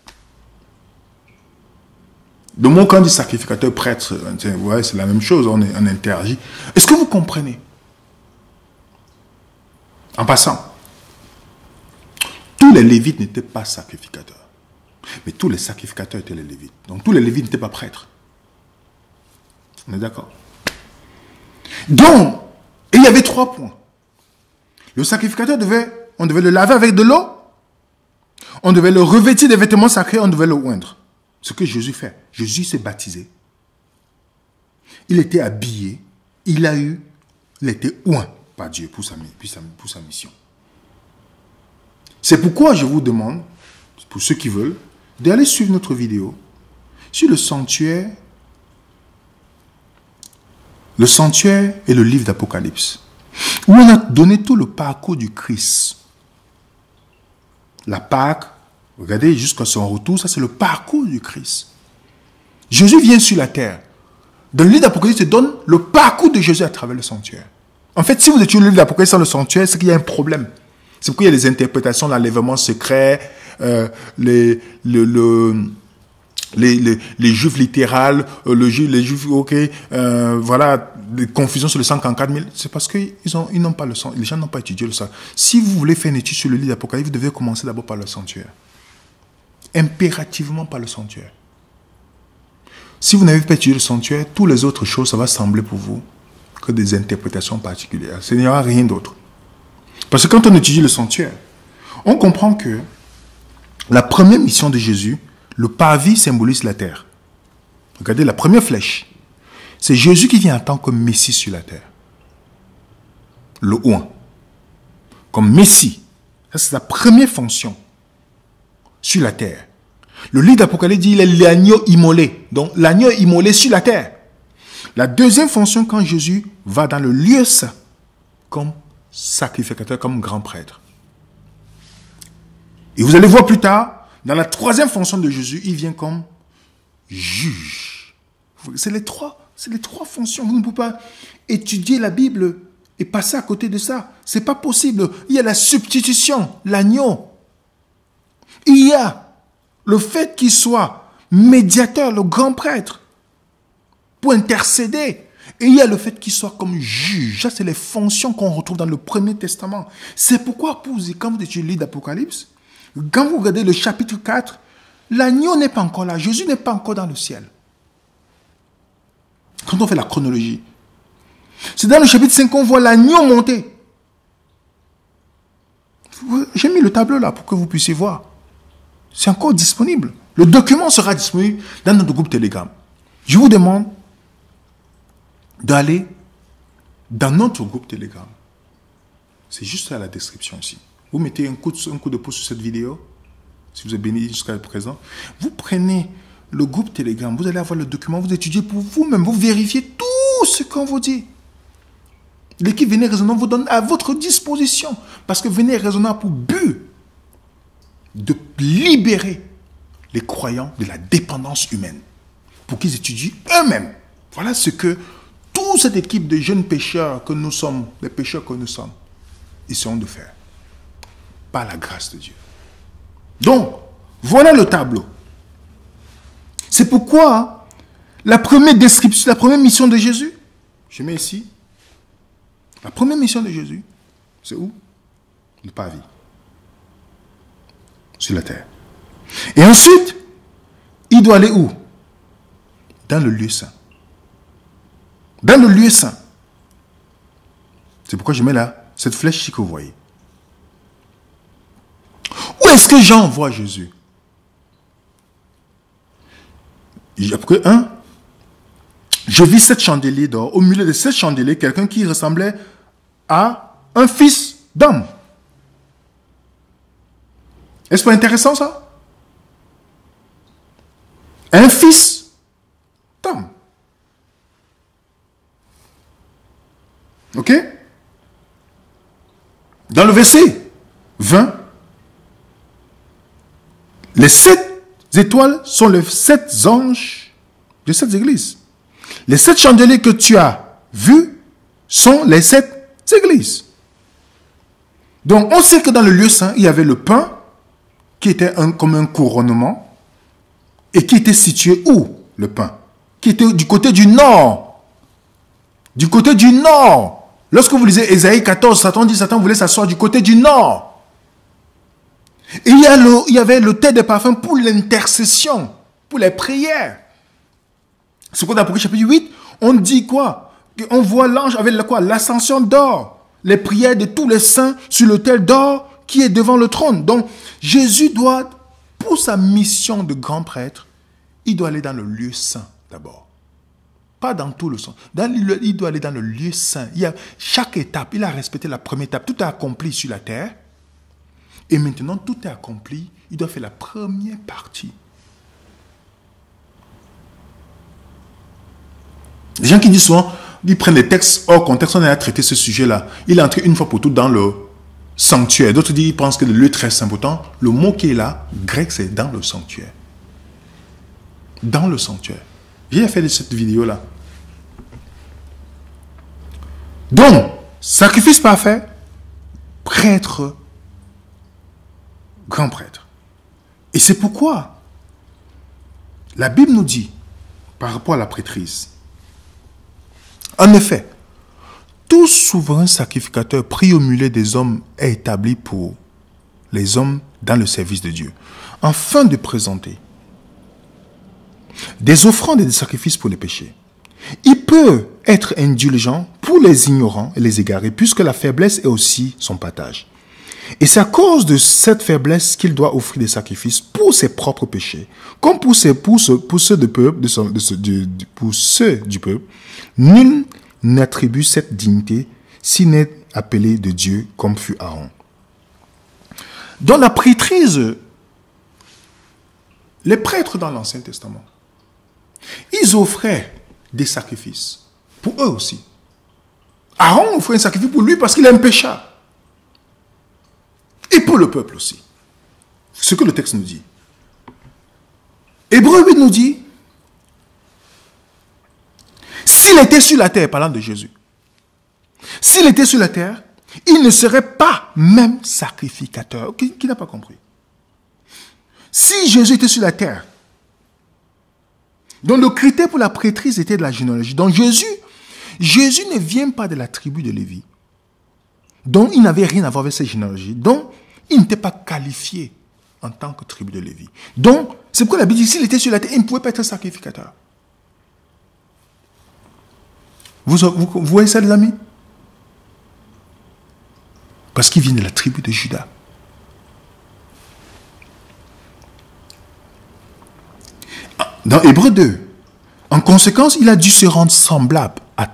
Le mot quand on dit sacrificateur, prêtre, ouais, c'est la même chose, on interagit. Est-ce que vous comprenez? En passant, tous les Lévites n'étaient pas sacrificateurs. Mais tous les sacrificateurs étaient les Lévites. Donc tous les Lévites n'étaient pas prêtres. On est d'accord? Donc, il y avait 3 points. Le sacrificateur on devait le laver avec de l'eau, on devait le revêtir des vêtements sacrés, on devait le oindre. Ce que Jésus fait. Jésus s'est baptisé. Il était habillé. Il était oint par Dieu pour sa mission. C'est pourquoi je vous demande, pour ceux qui veulent, d'aller suivre notre vidéo sur le sanctuaire. Le sanctuaire est le livre d'Apocalypse, où on a donné tout le parcours du Christ. La Pâque, regardez, jusqu'à son retour, ça c'est le parcours du Christ. Jésus vient sur la terre. Dans le livre d'Apocalypse, il donne le parcours de Jésus à travers le sanctuaire. En fait, si vous étudiez le livre d'Apocalypse sans le sanctuaire, c'est qu'il y a un problème. C'est pourquoi il y a les interprétations, l'enlèvement secret, les juifs littérales, les juifs, ok, voilà, des confusions sur les 144 000. C'est parce qu'ils n'ont pas le sang. Les gens n'ont pas étudié le sang. Si vous voulez faire une étude sur le livre d'Apocalypse, vous devez commencer d'abord par le sanctuaire. Impérativement par le sanctuaire. Si vous n'avez pas étudié le sanctuaire, toutes les autres choses, ça va sembler pour vous que des interprétations particulières. Il n'y aura rien d'autre. Parce que quand on étudie le sanctuaire, on comprend que la première mission de Jésus, le parvis symbolise la terre. Regardez la première flèche. C'est Jésus qui vient en tant que Messie sur la terre. Le oint. Comme Messie. Ça, c'est sa première fonction sur la terre. Le livre d'Apocalypse dit il est l'agneau immolé. Donc l'agneau immolé sur la terre. La deuxième fonction quand Jésus va dans le lieu saint comme sacrificateur, comme grand prêtre. Et vous allez voir plus tard, dans la troisième fonction de Jésus, il vient comme juge. C'est les 3 C'est les trois fonctions. Vous ne pouvez pas étudier la Bible et passer à côté de ça. Ce n'est pas possible. Il y a la substitution, l'agneau. Il y a le fait qu'il soit médiateur, le grand prêtre, pour intercéder. Et il y a le fait qu'il soit comme juge. Ça, c'est les fonctions qu'on retrouve dans le Premier Testament. C'est pourquoi, quand vous étudiez le livre d'Apocalypse, quand vous regardez le chapitre 4, l'agneau n'est pas encore là. Jésus n'est pas encore dans le ciel. Quand on fait la chronologie, c'est dans le chapitre 5 qu'on voit l'agneau monter. J'ai mis le tableau là pour que vous puissiez voir. C'est encore disponible. Le document sera disponible dans notre groupe Telegram. Je vous demande d'aller dans notre groupe Telegram. C'est juste à la description ici. Vous mettez un coup de pouce sur cette vidéo, si vous êtes béni jusqu'à présent. Vous prenez le groupe Telegram, vous allez avoir le document, vous étudiez pour vous-même, vous vérifiez tout ce qu'on vous dit. L'équipe Venez Raisonnant vous donne à votre disposition. Parce que Venez Raisonnant a pour but de libérer les croyants de la dépendance humaine. Pour qu'ils étudient eux-mêmes. Voilà ce que toute cette équipe de jeunes pécheurs que nous sommes, les pécheurs que nous sommes, essaieront de faire. Par la grâce de Dieu. Donc, voilà le tableau. C'est pourquoi la première description, la première mission de Jésus, je mets ici, la première mission de Jésus, c'est où? Le pavis. Sur la terre. Et ensuite, il doit aller où? Dans le lieu saint. Dans le lieu saint. C'est pourquoi je mets là, cette flèche ici que vous voyez. Où est-ce que Jean voit Jésus? Après, je vis 7 chandeliers d'or. Au milieu de 7 chandeliers, quelqu'un qui ressemblait à un fils d'homme. Est-ce pas intéressant ça? Un fils d'homme. Ok? Dans le verset 20, les 7 étoiles sont les 7 anges de cette église. Les 7 chandeliers que tu as vus sont les 7 églises. Donc, on sait que dans le lieu saint, il y avait le pain qui était comme un couronnement et qui était situé où, le pain? Qui était du côté du nord. Du côté du nord. Lorsque vous lisez Ésaïe 14, Satan dit, Satan voulait s'asseoir du côté du nord. Et il y avait le thé de parfum pour l'intercession, pour les prières. C'est quoi dans Apocalypse chapitre 8? On dit quoi? On voit l'ange avec quoi? L'ascension d'or. Les prières de tous les saints sur l'autel d'or qui est devant le trône. Donc, Jésus doit, pour sa mission de grand prêtre, il doit aller dans le lieu saint d'abord. Pas dans tout le sang. Il doit aller dans le lieu saint. Il y a chaque étape, il a respecté la première étape. Tout est accompli sur la terre. Et maintenant, tout est accompli. Il doit faire la première partie. Les gens qui disent souvent, ils prennent les textes hors contexte, on a traité ce sujet-là. Il est entré une fois pour toutes dans le sanctuaire. D'autres disent, ils pensent que le lieu est très important. Le mot qui est là, grec, c'est dans le sanctuaire. Dans le sanctuaire. J'ai fait cette vidéo-là. Donc, sacrifice parfait, prêtre, grand prêtre. Et c'est pourquoi la Bible nous dit, par rapport à la prêtrise, en effet, tout souverain sacrificateur pris au milieu des hommes est établi pour les hommes dans le service de Dieu, afin de présenter des offrandes et des sacrifices pour les péchés. Il peut être indulgent pour les ignorants et les égarés, puisque la faiblesse est aussi son partage. Et c'est à cause de cette faiblesse qu'il doit offrir des sacrifices pour ses propres péchés, comme pour ceux du peuple. Nul n'attribue cette dignité s'il n'est appelé de Dieu comme fut Aaron. Dans la prêtrise, les prêtres dans l'Ancien Testament, ils offraient des sacrifices pour eux aussi. Aaron offrait un sacrifice pour lui parce qu'il est un pécheur. Et pour le peuple aussi. C'est ce que le texte nous dit. Hébreux 8 nous dit, était sur la terre, parlant de Jésus, s'il était sur la terre, il ne serait pas même sacrificateur. Qui n'a pas compris? Si Jésus était sur la terre, donc le critère pour la prêtrise était de la généalogie. Donc Jésus ne vient pas de la tribu de Lévi. Donc il n'avait rien à voir avec cette généalogie. Donc il n'était pas qualifié en tant que tribu de Lévi. Donc c'est pourquoi la Bible dit s'il était sur la terre, il ne pouvait pas être sacrificateur. Vous voyez ça, les amis? Parce qu'il vient de la tribu de Juda. Dans Hébreux 2, en conséquence, il a dû se rendre semblable à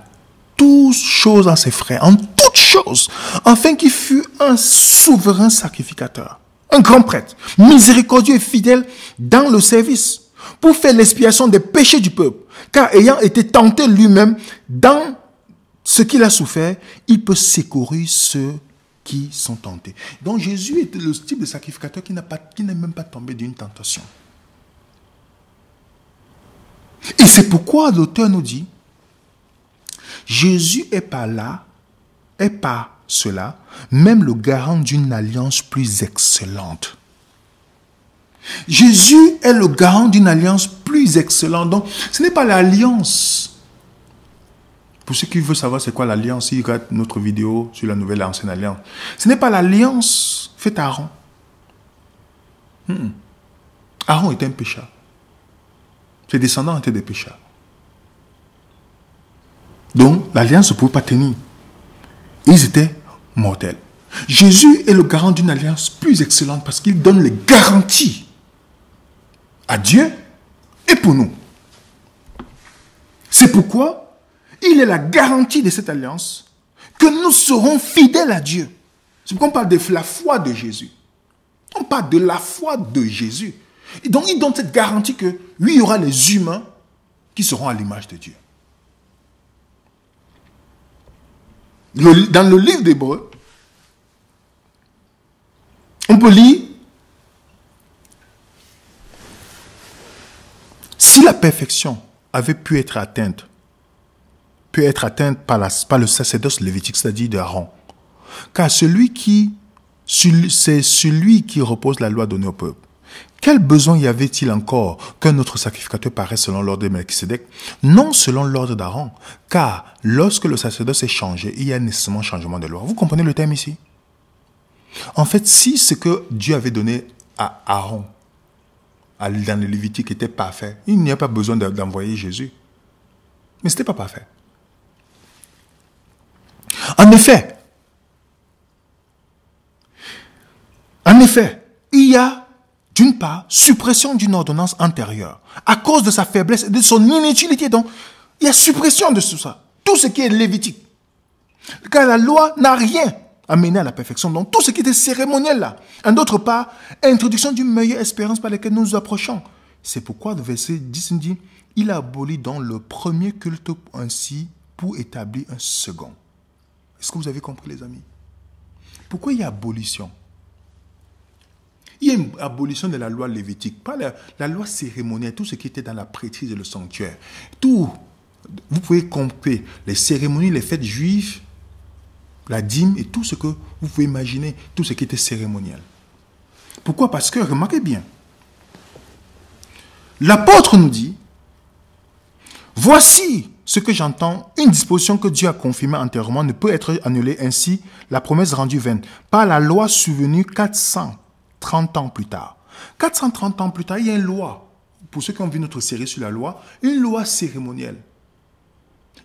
toutes choses en ses frères, en toutes choses, afin qu'il fût un souverain sacrificateur, un grand prêtre, miséricordieux et fidèle dans le service, pour faire l'expiation des péchés du peuple, car ayant été tenté lui-même dans ce qu'il a souffert, il peut secourir ceux qui sont tentés. Donc Jésus était le type de sacrificateur qui n'est même pas tombé d'une tentation. Et c'est pourquoi l'auteur nous dit, Jésus est par là, est par cela, même le garant d'une alliance plus excellente. Jésus est le garant d'une alliance plus excellente. Donc, ce n'est pas l'alliance. Pour ceux qui veulent savoir c'est quoi l'alliance, ils regardent notre vidéo sur la nouvelle et ancienne alliance. Ce n'est pas l'alliance faite à Aaron. Aaron était un pécheur. Ses descendants étaient des pécheurs. Donc, l'alliance ne pouvait pas tenir. Ils étaient mortels. Jésus est le garant d'une alliance plus excellente parce qu'il donne les garanties à Dieu et pour nous. C'est pourquoi il est la garantie de cette alliance que nous serons fidèles à Dieu. C'est pourquoi on parle de la foi de Jésus. On parle de la foi de Jésus. Et donc, il donne cette garantie que, oui, il y aura les humains qui seront à l'image de Dieu. Dans le livre d'Hébreux, on peut lire si la perfection avait pu être atteinte par le sacerdoce lévitique, c'est-à-dire d'Aaron. Car c'est celui qui repose la loi donnée au peuple. Quel besoin y avait-il encore qu'un autre sacrificateur paraisse selon l'ordre de Melchisédek, non selon l'ordre d'Aaron? Car lorsque le sacerdoce est changé, il y a nécessairement changement de loi. Vous comprenez le thème ici? En fait, si ce que Dieu avait donné à Aaron, dans le Lévitique, était parfait, il n'y a pas besoin d'envoyer Jésus. Mais ce n'était pas parfait. En effet, il y a d'une part, suppression d'une ordonnance antérieure. À cause de sa faiblesse et de son inutilité, donc, il y a suppression de tout ça. Tout ce qui est lévitique. Car la loi n'a rien amené à la perfection. Donc, tout ce qui était cérémoniel là. En d'autre part, introduction d'une meilleure espérance par laquelle nous nous approchons. C'est pourquoi le verset 10 nous dit, il abolit donc le premier culte ainsi pour établir un second. Est-ce que vous avez compris, les amis? Pourquoi il y a abolition? Il y a une abolition de la loi lévitique, pas la loi cérémonielle, tout ce qui était dans la prêtrise et le sanctuaire. Tout, vous pouvez compter les cérémonies, les fêtes juives, la dîme et tout ce que vous pouvez imaginer, tout ce qui était cérémoniel. Pourquoi? Parce que, remarquez bien, l'apôtre nous dit, voici ce que j'entends, une disposition que Dieu a confirmée antérieurement ne peut être annulée, ainsi la promesse rendue vaine, par la loi survenue 430 ans plus tard. 430 ans plus tard, il y a une loi. Pour ceux qui ont vu notre série sur la loi, une loi cérémonielle.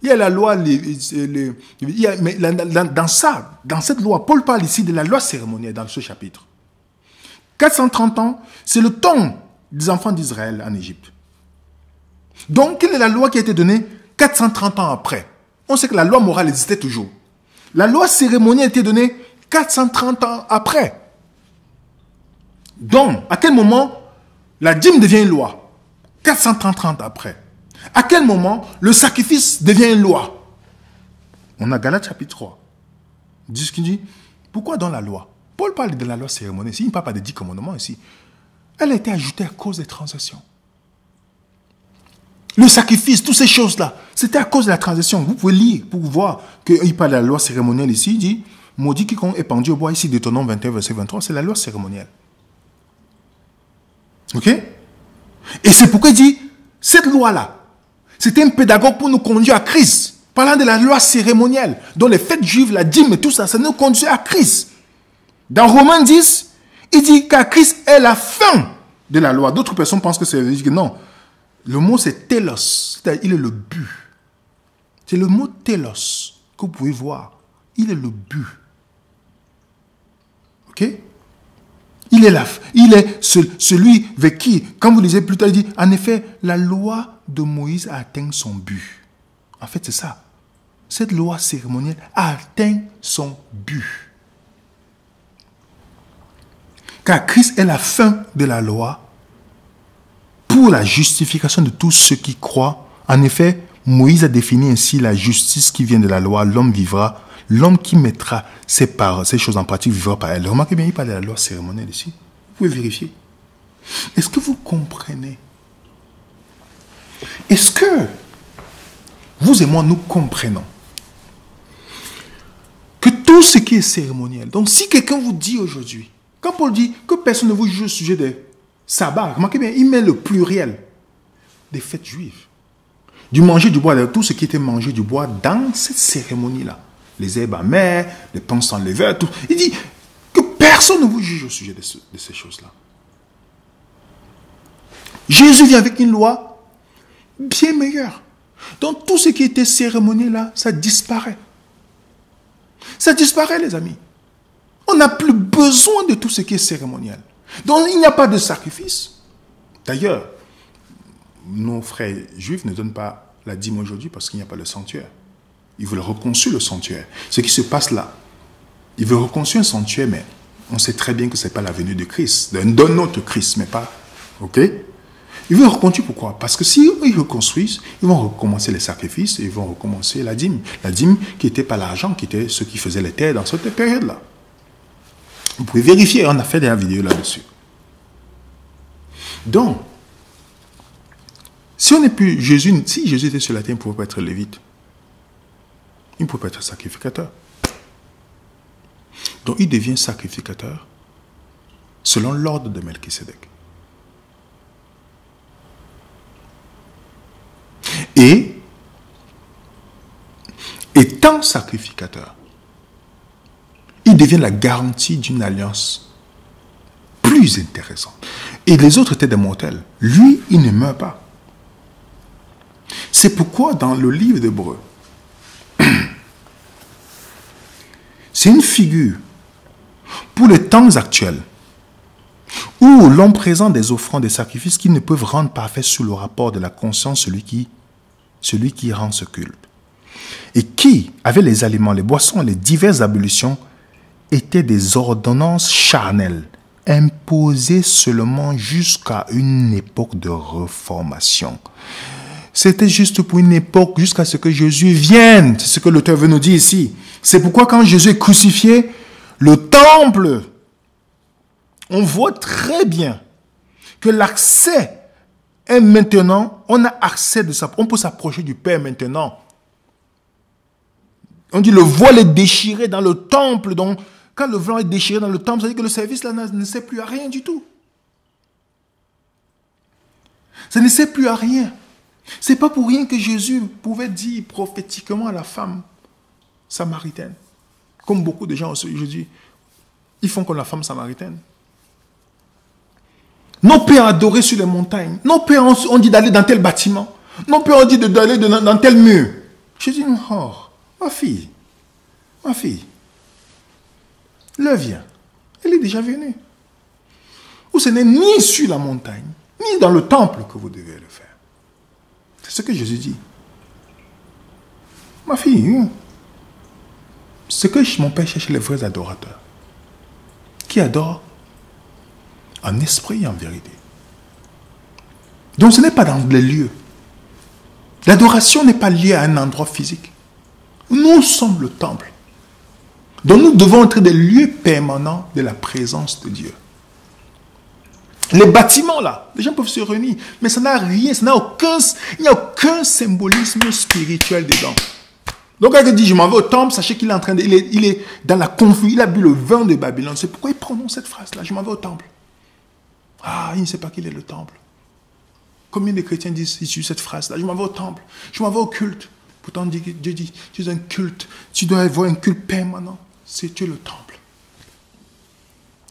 Il y a la loi, mais dans cette loi, Paul parle ici de la loi cérémonielle dans ce chapitre. 430 ans, c'est le temps des enfants d'Israël en Égypte. Donc, quelle est la loi qui a été donnée 430 ans après? On sait que la loi morale existait toujours. La loi cérémonielle a été donnée 430 ans après. Donc, à quel moment la dîme devient une loi? 430 ans après. À quel moment le sacrifice devient une loi? On a Galates chapitre 3. Dis ce qu'il dit. Pourquoi dans la loi? Paul parle de la loi cérémonielle. Il ne parle pas des 10 commandements ici. Elle a été ajoutée à cause des transactions. Le sacrifice, toutes ces choses-là, C'était à cause de la transition. Vous pouvez lire pour voir qu'il parle de la loi cérémonielle ici. Il dit, maudit quiconque est pendu au bois ici, Deutéronome 21, verset 23, c'est la loi cérémonielle. Ok? Et c'est pourquoi il dit, cette loi-là, c'était un pédagogue pour nous conduire à Christ. Parlant de la loi cérémonielle, dont les fêtes juives, la dîme et tout ça, ça nous conduit à Christ. Dans Romains 10, il dit qu'à Christ est la fin de la loi. D'autres personnes pensent que c'est... Non. Le mot c'est télos. C'est-à-dire, il est le but. C'est le mot télos que vous pouvez voir. Il est le but. Ok? Il est celui avec qui, comme vous lisez plus tard, il dit, en effet, la loi de Moïse a atteint son but. En fait, c'est ça. Cette loi cérémonielle a atteint son but. Car Christ est la fin de la loi pour la justification de tous ceux qui croient. En effet, Moïse a défini ainsi la justice qui vient de la loi. L'homme vivra, l'homme qui mettra ces choses en pratique vivra par elle. Remarquez bien, il parle de la loi cérémonielle ici. Vous pouvez vérifier. Est-ce que vous comprenez? Est-ce que vous et moi, nous comprenons que tout ce qui est cérémoniel, donc si quelqu'un vous dit aujourd'hui, quand Paul dit que personne ne vous juge au sujet des sabbats, remarquez bien, il met le pluriel des fêtes juives. Du manger du bois, de tout ce qui était mangé du bois dans cette cérémonie-là. Les herbes amères, les pains sans levain, tout. Il dit que personne ne vous juge au sujet de ces choses-là. Jésus vient avec une loi bien meilleure. Donc tout ce qui était cérémoniel là, ça disparaît. Ça disparaît, les amis. On n'a plus besoin de tout ce qui est cérémoniel. Donc il n'y a pas de sacrifice. D'ailleurs, nos frères juifs ne donnent pas la dîme aujourd'hui parce qu'il n'y a pas le sanctuaire. Ils veulent reconstruire le sanctuaire. Ce qui se passe là, ils veulent reconstruire un sanctuaire, mais on sait très bien que ce n'est pas la venue de Christ, d'un autre Christ, mais pas. Ok? Ils veulent reconstruire pourquoi? Parce que s'ils reconstruisent, ils vont recommencer les sacrifices et ils vont recommencer la dîme. La dîme qui n'était pas l'argent, qui était ceux qui faisaient les terres dans cette période-là. Vous pouvez vérifier, on a fait des vidéos là-dessus. Donc, si Jésus était sur la terre, il ne pouvait pas être lévite. Il ne pouvait pas être sacrificateur. Donc, il devient sacrificateur selon l'ordre de Melchisédek. Et, étant sacrificateur, il devient la garantie d'une alliance plus intéressante. Et les autres étaient des mortels. Lui, il ne meurt pas. C'est pourquoi dans le livre d'Hébreux, c'est une figure pour les temps actuels où l'homme présente des offrandes, des sacrifices qui ne peuvent rendre parfait sous le rapport de la conscience celui qui rend ce culte. Et qui, avec les aliments, les boissons, les diverses ablutions, étaient des ordonnances charnelles, imposées seulement jusqu'à une époque de reformation. C'était juste pour une époque, jusqu'à ce que Jésus vienne. C'est ce que l'auteur veut nous dire ici. C'est pourquoi quand Jésus est crucifié, le temple, on voit très bien que l'accès est maintenant, on a accès de ça. On peut s'approcher du Père maintenant. On dit le voile est déchiré dans le temple. Donc, quand le voile est déchiré dans le temple, ça veut dire que le service là ne sert plus à rien du tout. Ça ne sert plus à rien. C'est pas pour rien que Jésus pouvait dire prophétiquement à la femme samaritaine. Comme beaucoup de gens aujourd'hui, ils font comme la femme samaritaine. Nos pères adoraient sur les montagnes. Nos pères ont dit d'aller dans tel bâtiment. Nos pères ont dit d'aller dans tel mur. Je dis, oh, ma fille, le viens. Elle est déjà venue. Ou ce n'est ni sur la montagne, ni dans le temple que vous devez le faire. C'est ce que Jésus dit. Ma fille, c'est que mon Père cherche les vrais adorateurs. Qui adorent en esprit et en vérité. Donc ce n'est pas dans les lieux. L'adoration n'est pas liée à un endroit physique. Nous sommes le temple. Donc nous devons être des lieux permanents de la présence de Dieu. Les bâtiments là, les gens peuvent se réunir, mais ça n'a rien, ça n'a aucun, il n'y a aucun symbolisme spirituel dedans. Donc quand il dit je m'en vais au temple, sachez qu'il est en train de, il est dans la confusion, il a bu le vin de Babylone. C'est pourquoi il prononce cette phrase là, je m'en vais au temple. Ah, il ne sait pas qu'il est le temple. Combien de chrétiens disent ici cette phrase là, je m'en vais au temple, je m'en vais au culte. Pourtant Dieu dit, tu es un culte, tu dois avoir un culte permanent. C'est tu le temple.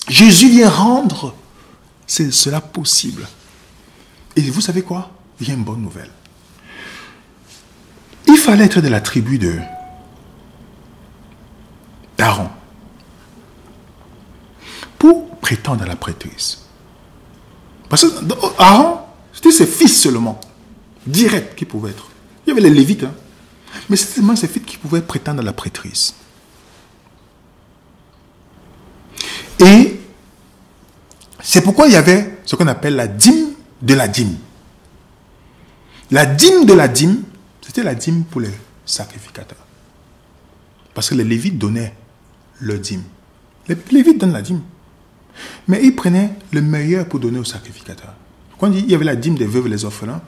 Jésus vient rendre cela possible. Et vous savez quoi? Il y a une bonne nouvelle. Il fallait être de la tribu d'Aaron pour prétendre à la prêtrise. Parce que Aaron, c'était ses fils seulement, direct, qui pouvaient être. Il y avait les Lévites, hein, mais c'était seulement ses fils qui pouvaient prétendre à la prêtrise. Et c'est pourquoi il y avait ce qu'on appelle la dîme de la dîme. La dîme de la dîme, c'était la dîme pour les sacrificateurs. Parce que les Lévites donnaient le dîme. Les Lévites donnent la dîme. Mais ils prenaient le meilleur pour donner aux sacrificateurs. Quand il y avait la dîme des veuves et les orphelins,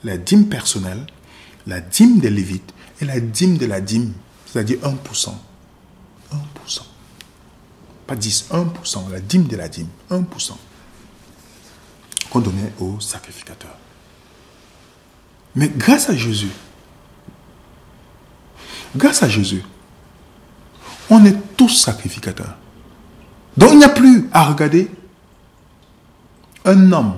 la dîme personnelle, la dîme des Lévites et la dîme de la dîme, c'est-à-dire 1%. 1%. Pas 10, 1%. La dîme de la dîme, 1%. Qu'on donnait aux sacrificateurs. Mais grâce à Jésus, on est tous sacrificateurs. Donc il n'y a plus à regarder un homme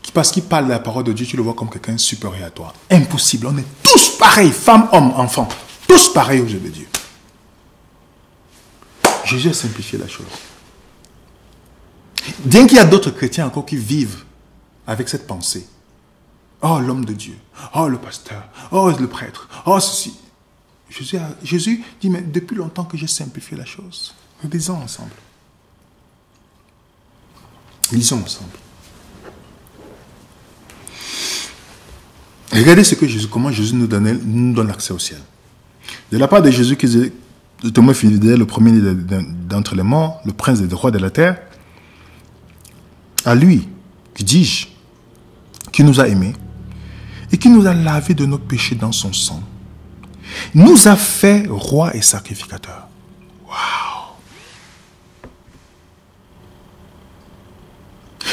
qui, parce qu'il parle de la parole de Dieu, tu le vois comme quelqu'un supérieur à toi. Impossible. On est tous pareils, femmes, hommes, enfants. Tous pareils aux yeux de Dieu. Jésus a simplifié la chose. Bien qu'il y a d'autres chrétiens encore qui vivent avec cette pensée. Oh, l'homme de Dieu. Oh, le pasteur. Oh, le prêtre. Oh, ceci. Jésus dit, mais depuis longtemps que j'ai simplifié la chose. Lisons ensemble. Lisons ensemble. Regardez comment Jésus nous donne l'accès au ciel. De la part de Jésus, qui est le témoin fidèle, le premier d'entre les morts, le prince des rois de la terre, à lui, qui dis-je, qui nous a aimés et qui nous a lavé de nos péchés dans son sang, nous a fait rois et sacrificateurs. Waouh!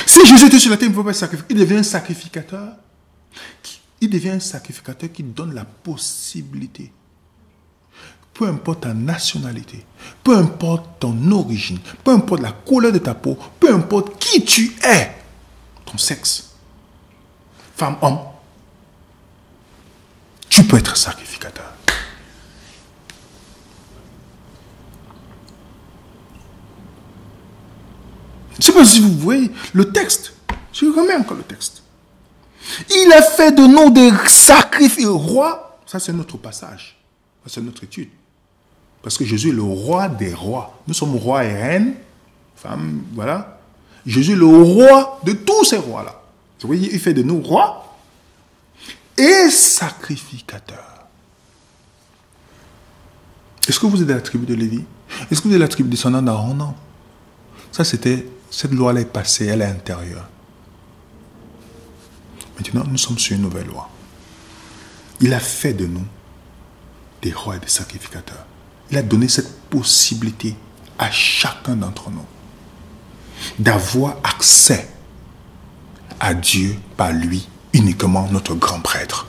Si Jésus était sur la terre, il ne pouvait pas sacrifier. Il devient un sacrificateur. Il devient un sacrificateur qui donne la possibilité. Peu importe ta nationalité, peu importe ton origine, peu importe la couleur de ta peau, peu importe qui tu es, ton sexe, femme, homme, tu peux être sacrificateur. Je ne sais pas si vous voyez le texte. Je remets encore le texte. Il a fait de nous des sacrifices rois. Ça, c'est notre passage. C'est notre étude. Parce que Jésus est le roi des rois. Nous sommes rois et reines. Femmes, voilà. Jésus est le roi de tous ces rois-là. Vous voyez, il fait de nous rois et sacrificateurs. Est-ce que vous êtes de la tribu de Lévi? Est-ce que vous êtes de la tribu descendant d'Aaron? Non. Ça, c'était... Cette loi-là est passée, elle est intérieure. Maintenant, nous sommes sur une nouvelle loi. Il a fait de nous des rois et des sacrificateurs. Il a donné cette possibilité à chacun d'entre nous d'avoir accès à Dieu par lui, uniquement notre grand prêtre.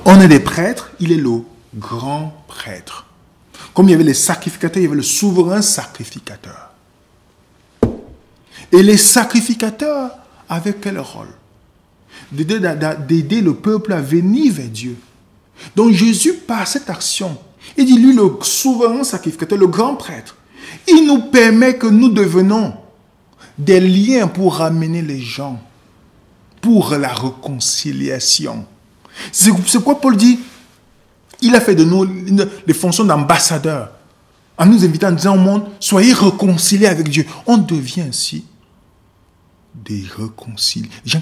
On est des prêtres, il est le grand prêtre. Comme il y avait les sacrificateurs, il y avait le souverain sacrificateur. Et les sacrificateurs avaient quel rôle? D'aider le peuple à venir vers Dieu. Donc Jésus, par cette action, il dit, lui, le souverain sacrificateur, le grand prêtre, il nous permet que nous devenons des liens pour ramener les gens, pour la réconciliation. C'est quoi Paul dit? Il a fait de nous les fonctions d'ambassadeurs, en nous invitant, en disant au monde, soyez réconciliés avec Dieu. On devient ainsi des gens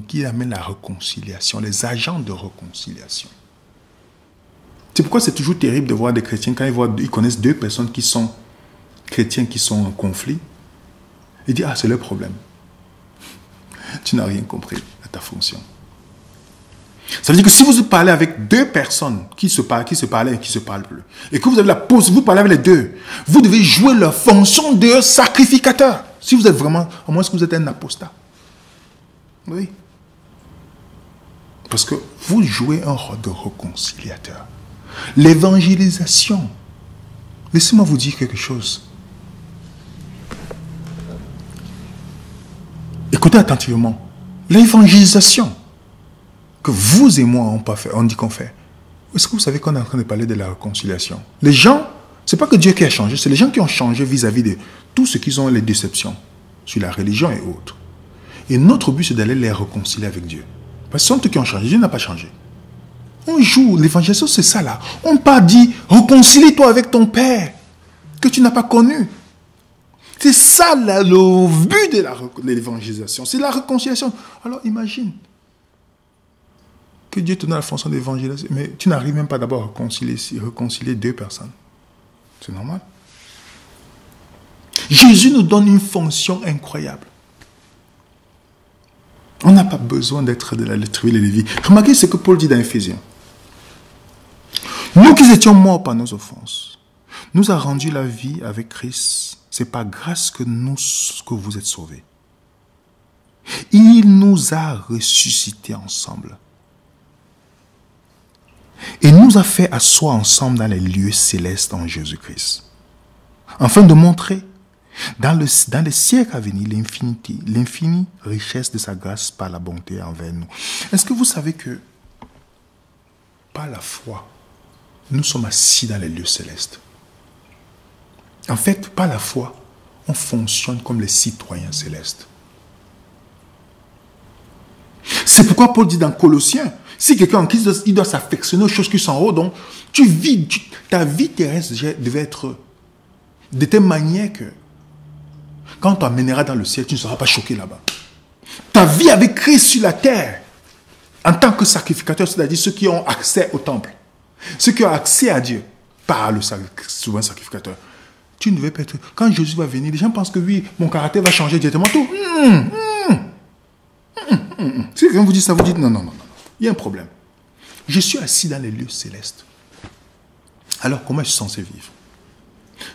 qui amènent la réconciliation, les agents de réconciliation. C'est pourquoi c'est toujours terrible de voir des chrétiens, quand ils connaissent deux personnes qui sont chrétiens, qui sont en conflit, ils disent, ah, c'est leur problème. tu n'as rien compris à ta fonction. Ça veut dire que si vous parlez avec deux personnes qui se parlaient et qui ne se parlent plus, et que vous avez la pause, vous parlez avec les deux, vous devez jouer leur fonction de sacrificateur. Si vous êtes vraiment, au moins que vous êtes un apostat. Oui. Parce que vous jouez un rôle de réconciliateur. L'évangélisation. Laissez-moi vous dire quelque chose. Écoutez attentivement. L'évangélisation que vous et moi on pas fait, on dit qu'on fait. Est-ce que vous savez qu'on est en train de parler de la réconciliation? Les gens, c'est pas que Dieu qui a changé, c'est les gens qui ont changé vis-à-vis de tout ce qu'ils ont les déceptions sur la religion et autres. Et notre but, c'est d'aller les réconcilier avec Dieu. Parce que ce sont eux qui ont changé, Dieu n'a pas changé. On joue, l'évangélisation, c'est ça là. On n'a pas dit, réconcilie-toi avec ton Père, que tu n'as pas connu. C'est ça là, le but de l'évangélisation, c'est la réconciliation. Alors imagine que Dieu te donne la fonction d'évangélisation, mais tu n'arrives même pas d'abord à réconcilier deux personnes. C'est normal. Jésus nous donne une fonction incroyable. On n'a pas besoin d'être de la lettre et les vies. Remarquez ce que Paul dit dans Éphésiens. Nous qui étions morts par nos offenses, nous a rendu la vie avec Christ. C'est par grâce que vous êtes sauvés. Il nous a ressuscités ensemble. Et nous a fait asseoir ensemble dans les lieux célestes en Jésus-Christ. Afin de montrer dans les siècles à venir l'infinie richesse de sa grâce par la bonté envers nous. Est-ce que vous savez que par la foi, nous sommes assis dans les lieux célestes? En fait, par la foi, on fonctionne comme les citoyens célestes. C'est pourquoi Paul dit dans Colossiens, si quelqu'un il doit s'affectionner aux choses qui sont en haut, donc ta vie terrestre devait être de telle manière que quand on t'emmènera dans le ciel, tu ne seras pas choqué là-bas. Ta vie avec Christ sur la terre, en tant que sacrificateur, c'est-à-dire ceux qui ont accès au temple, ceux qui ont accès à Dieu par le souverain sacrificateur. Tu ne devais pas être... Quand Jésus va venir, les gens pensent que oui, mon caractère va changer directement tout. Si quelqu'un vous dit ça, vous dites non. Il y a un problème. Je suis assis dans les lieux célestes. Alors, comment je suis censé vivre?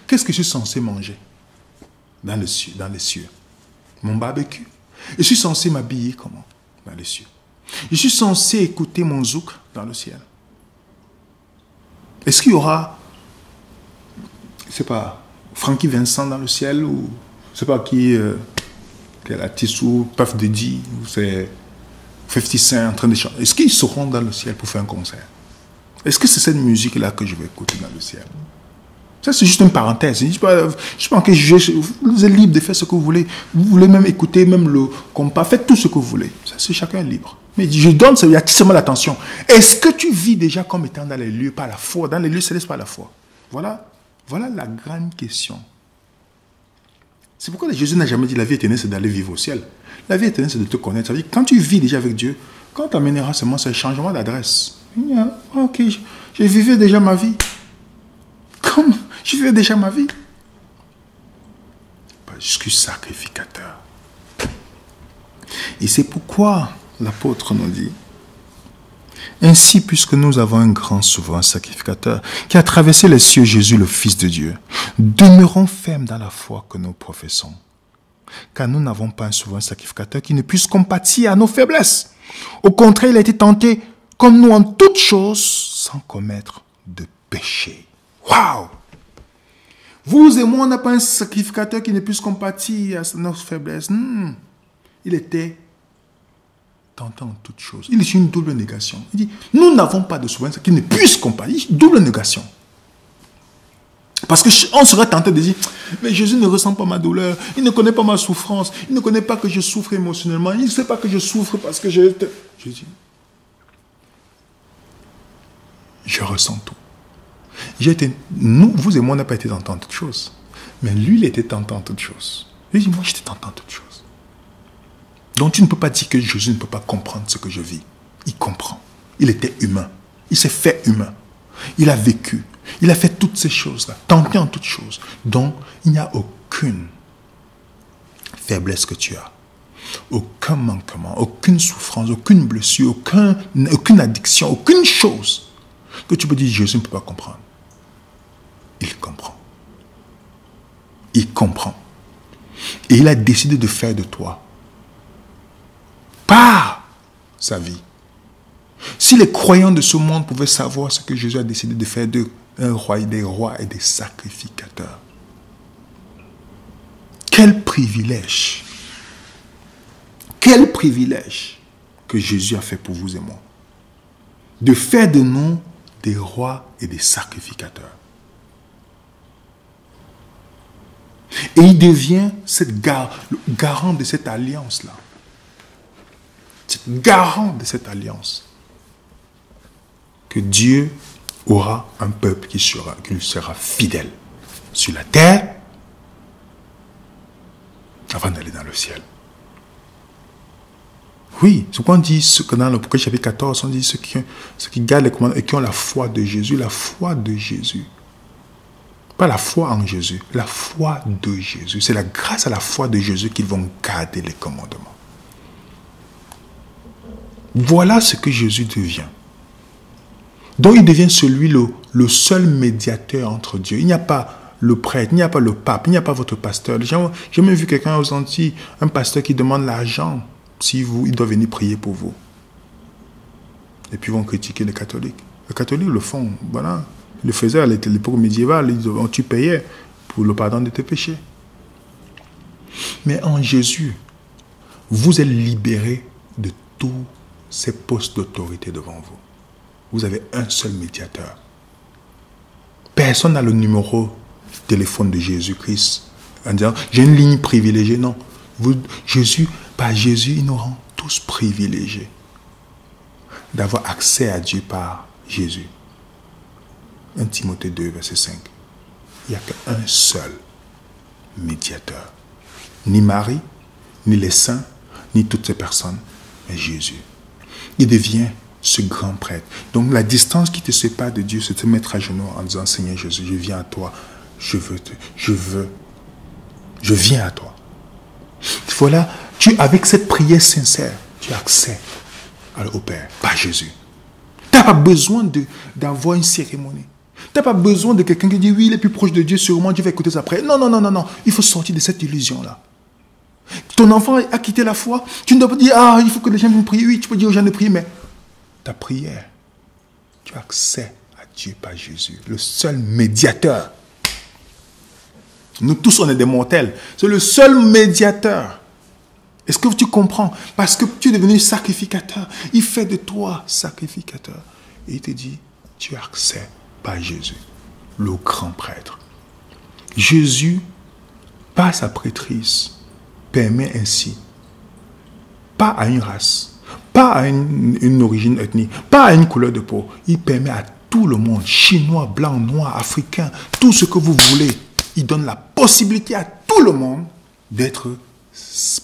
Qu'est-ce que je suis censé manger dans les cieux? Mon barbecue. Je suis censé m'habiller comment? Dans les cieux. Je suis censé écouter mon zouk dans le ciel. Est-ce qu'il y aura, je ne sais pas, Frankie Vincent dans le ciel, ou je ne sais pas qui est l'artiste, ou Puff Daddy, ou c'est 50 Cent en train de chanter. Est-ce qu'ils seront dans le ciel pour faire un concert? Est-ce que c'est cette musique-là que je vais écouter dans le ciel? Ça, c'est juste une parenthèse. Je ne sais pas que vous êtes libre de faire ce que vous voulez. Vous voulez même écouter même le compas. Faites tout ce que vous voulez. Ça, c'est chacun libre. Mais je donne, il y a seulement l'attention. Est-ce que tu vis déjà comme étant dans les lieux par la foi, dans les lieux célestes par la foi? Voilà la grande question. C'est pourquoi Jésus n'a jamais dit la vie éternelle, c'est d'aller vivre au ciel. La vie éternelle, c'est de te connaître. Ça veut dire quand tu vis déjà avec Dieu, quand tu amèneras seulement ce changement d'adresse, ok, je vivais déjà ma vie. Comme je vivais déjà ma vie. Je suis sacrificateur. Et c'est pourquoi l'apôtre nous dit, ainsi, puisque nous avons un grand souverain sacrificateur qui a traversé les cieux, Jésus, le Fils de Dieu, demeurons fermes dans la foi que nous professons. Car nous n'avons pas un souverain sacrificateur qui ne puisse compatir à nos faiblesses. Au contraire, il a été tenté comme nous en toutes choses, sans commettre de péché. Waouh! Vous et moi, on n'a pas un sacrificateur qui ne puisse compatir à nos faiblesses. Il était tentant en toutes choses. Il est une double négation. Il dit, nous n'avons pas de souverain qui ne puisse compatir. Double négation. Parce qu'on serait tenté de dire, mais Jésus ne ressent pas ma douleur, il ne connaît pas ma souffrance, il ne connaît pas que je souffre émotionnellement, il ne sait pas que je souffre parce que je dis, je ressens tout. Vous et moi, on n'a pas été tentés en toutes choses. Mais lui, il était tenté en toutes choses. Il dit, moi, j'étais tenté en toutes choses. Donc, tu ne peux pas dire que Jésus ne peut pas comprendre ce que je vis. Il comprend. Il était humain. Il s'est fait humain. Il a vécu. Il a fait toutes ces choses-là. Tenté en toutes choses. Donc, il n'y a aucune faiblesse que tu as. aucun manquement, aucune souffrance, aucune blessure, aucune addiction, aucune chose que tu peux dire Jésus ne peut pas comprendre. Il comprend. Il comprend. Et il a décidé de faire de toi, par sa vie. Si les croyants de ce monde pouvaient savoir ce que Jésus a décidé de faire d'eux, un roi et des rois et des sacrificateurs. Quel privilège! Quel privilège que Jésus a fait pour vous et moi. De faire de nous des rois et des sacrificateurs. Et il devient le garant de cette alliance-là. Garant de cette alliance. Que Dieu aura un peuple qui lui sera fidèle sur la terre avant d'aller dans le ciel. Oui, ce qu'on dit dans l'Apocalypse chapitre 14, on dit ceux qui gardent les commandements et qui ont la foi de Jésus, la foi de Jésus. Pas la foi en Jésus, la foi de Jésus. C'est grâce à la foi de Jésus qu'ils vont garder les commandements. Voilà ce que Jésus devient. Donc il devient le seul médiateur entre Dieu. Il n'y a pas le prêtre, il n'y a pas le pape, il n'y a pas votre pasteur. J'ai même vu quelqu'un aux Antilles, un pasteur qui demande l'argent il doit venir prier pour vous. Et puis ils vont critiquer les catholiques. Les catholiques le font, voilà. Ils le faisaient à l'époque médiévale, tu payais pour le pardon de tes péchés. Mais en Jésus, vous êtes libérés de tous ces postes d'autorité devant vous. Vous avez un seul médiateur. Personne n'a le numéro de téléphone de Jésus-Christ en disant j'ai une ligne privilégiée. Non. Par Jésus, il nous rend tous privilégiés d'avoir accès à Dieu par Jésus. 1 Timothée 2, verset 5. Il n'y a qu'un seul médiateur. Ni Marie, ni les saints, ni toutes ces personnes, mais Jésus. Il devient ce grand prêtre. Donc la distance qui te sépare de Dieu, c'est de te mettre à genoux en disant Seigneur Jésus, je viens à toi, je viens à toi. Voilà, avec cette prière sincère, tu as accès au Père, par Jésus. Tu n'as pas besoin d'avoir une cérémonie. Tu n'as pas besoin de quelqu'un qui dit oui, il est plus proche de Dieu, sûrement Dieu va écouter ça après. Non, non, non, non, non. Il faut sortir de cette illusion-là. Ton enfant a quitté la foi. Tu ne dois pas dire il faut que les gens viennent prier. Oui, tu peux dire aux gens de prier, mais ta prière, tu as accès à Dieu par Jésus, le seul médiateur. Nous tous, on est des mortels. C'est le seul médiateur. Est-ce que tu comprends? Parce que tu es devenu sacrificateur. Il fait de toi sacrificateur. Et il te dit, tu as accès par Jésus, le grand prêtre. Jésus, par sa prêtrise, permet ainsi, pas à une race, pas à une origine ethnique, pas à une couleur de peau, il permet à tout le monde, chinois, blanc, noir, africain, tout ce que vous voulez, il donne la possibilité à tout le monde d'être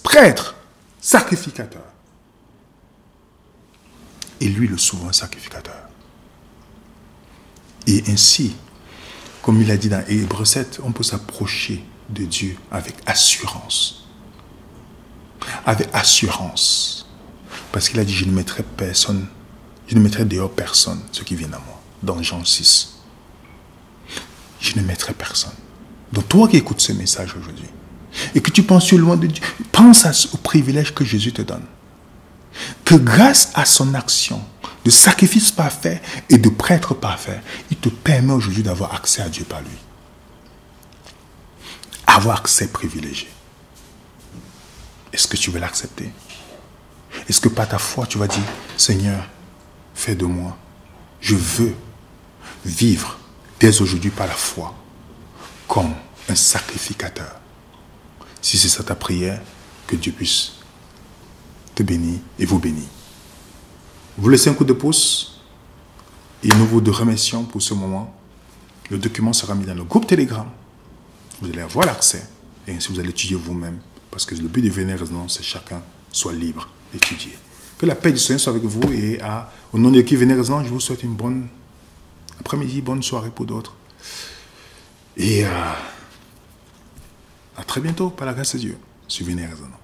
prêtre, sacrificateur. Et lui, le souverain sacrificateur. Et ainsi, comme il a dit dans Hébreux 7, on peut s'approcher de Dieu avec assurance. Avec assurance. Parce qu'il a dit, je ne mettrai dehors personne, ceux qui viennent à moi. Dans Jean 6. Je ne mettrai personne. Donc toi qui écoutes ce message aujourd'hui, et que tu penses sur loin de Dieu, pense au privilège que Jésus te donne. Que grâce à son action de sacrifice parfait et de prêtre parfait, il te permet aujourd'hui d'avoir accès à Dieu par lui. Avoir accès privilégié. Est-ce que tu veux l'accepter? Est-ce que par ta foi, tu vas dire, Seigneur, fais de moi, je veux vivre dès aujourd'hui par la foi comme un sacrificateur. Si c'est ça ta prière, que Dieu puisse te bénir et vous bénir. Vous laissez un coup de pouce et nous vous remercions pour ce moment. Le document sera mis dans le groupe Telegram. Vous allez avoir l'accès et ainsi vous allez étudier vous-même. Parce que le but de Vénère Résonance, c'est que chacun soit libre d'étudier. Que la paix du Seigneur soit avec vous et au nom de qui Vénère Résonance, je vous souhaite une bonne après-midi, bonne soirée pour d'autres. Et à très bientôt, par la grâce de Dieu, sur Vénère Résonance.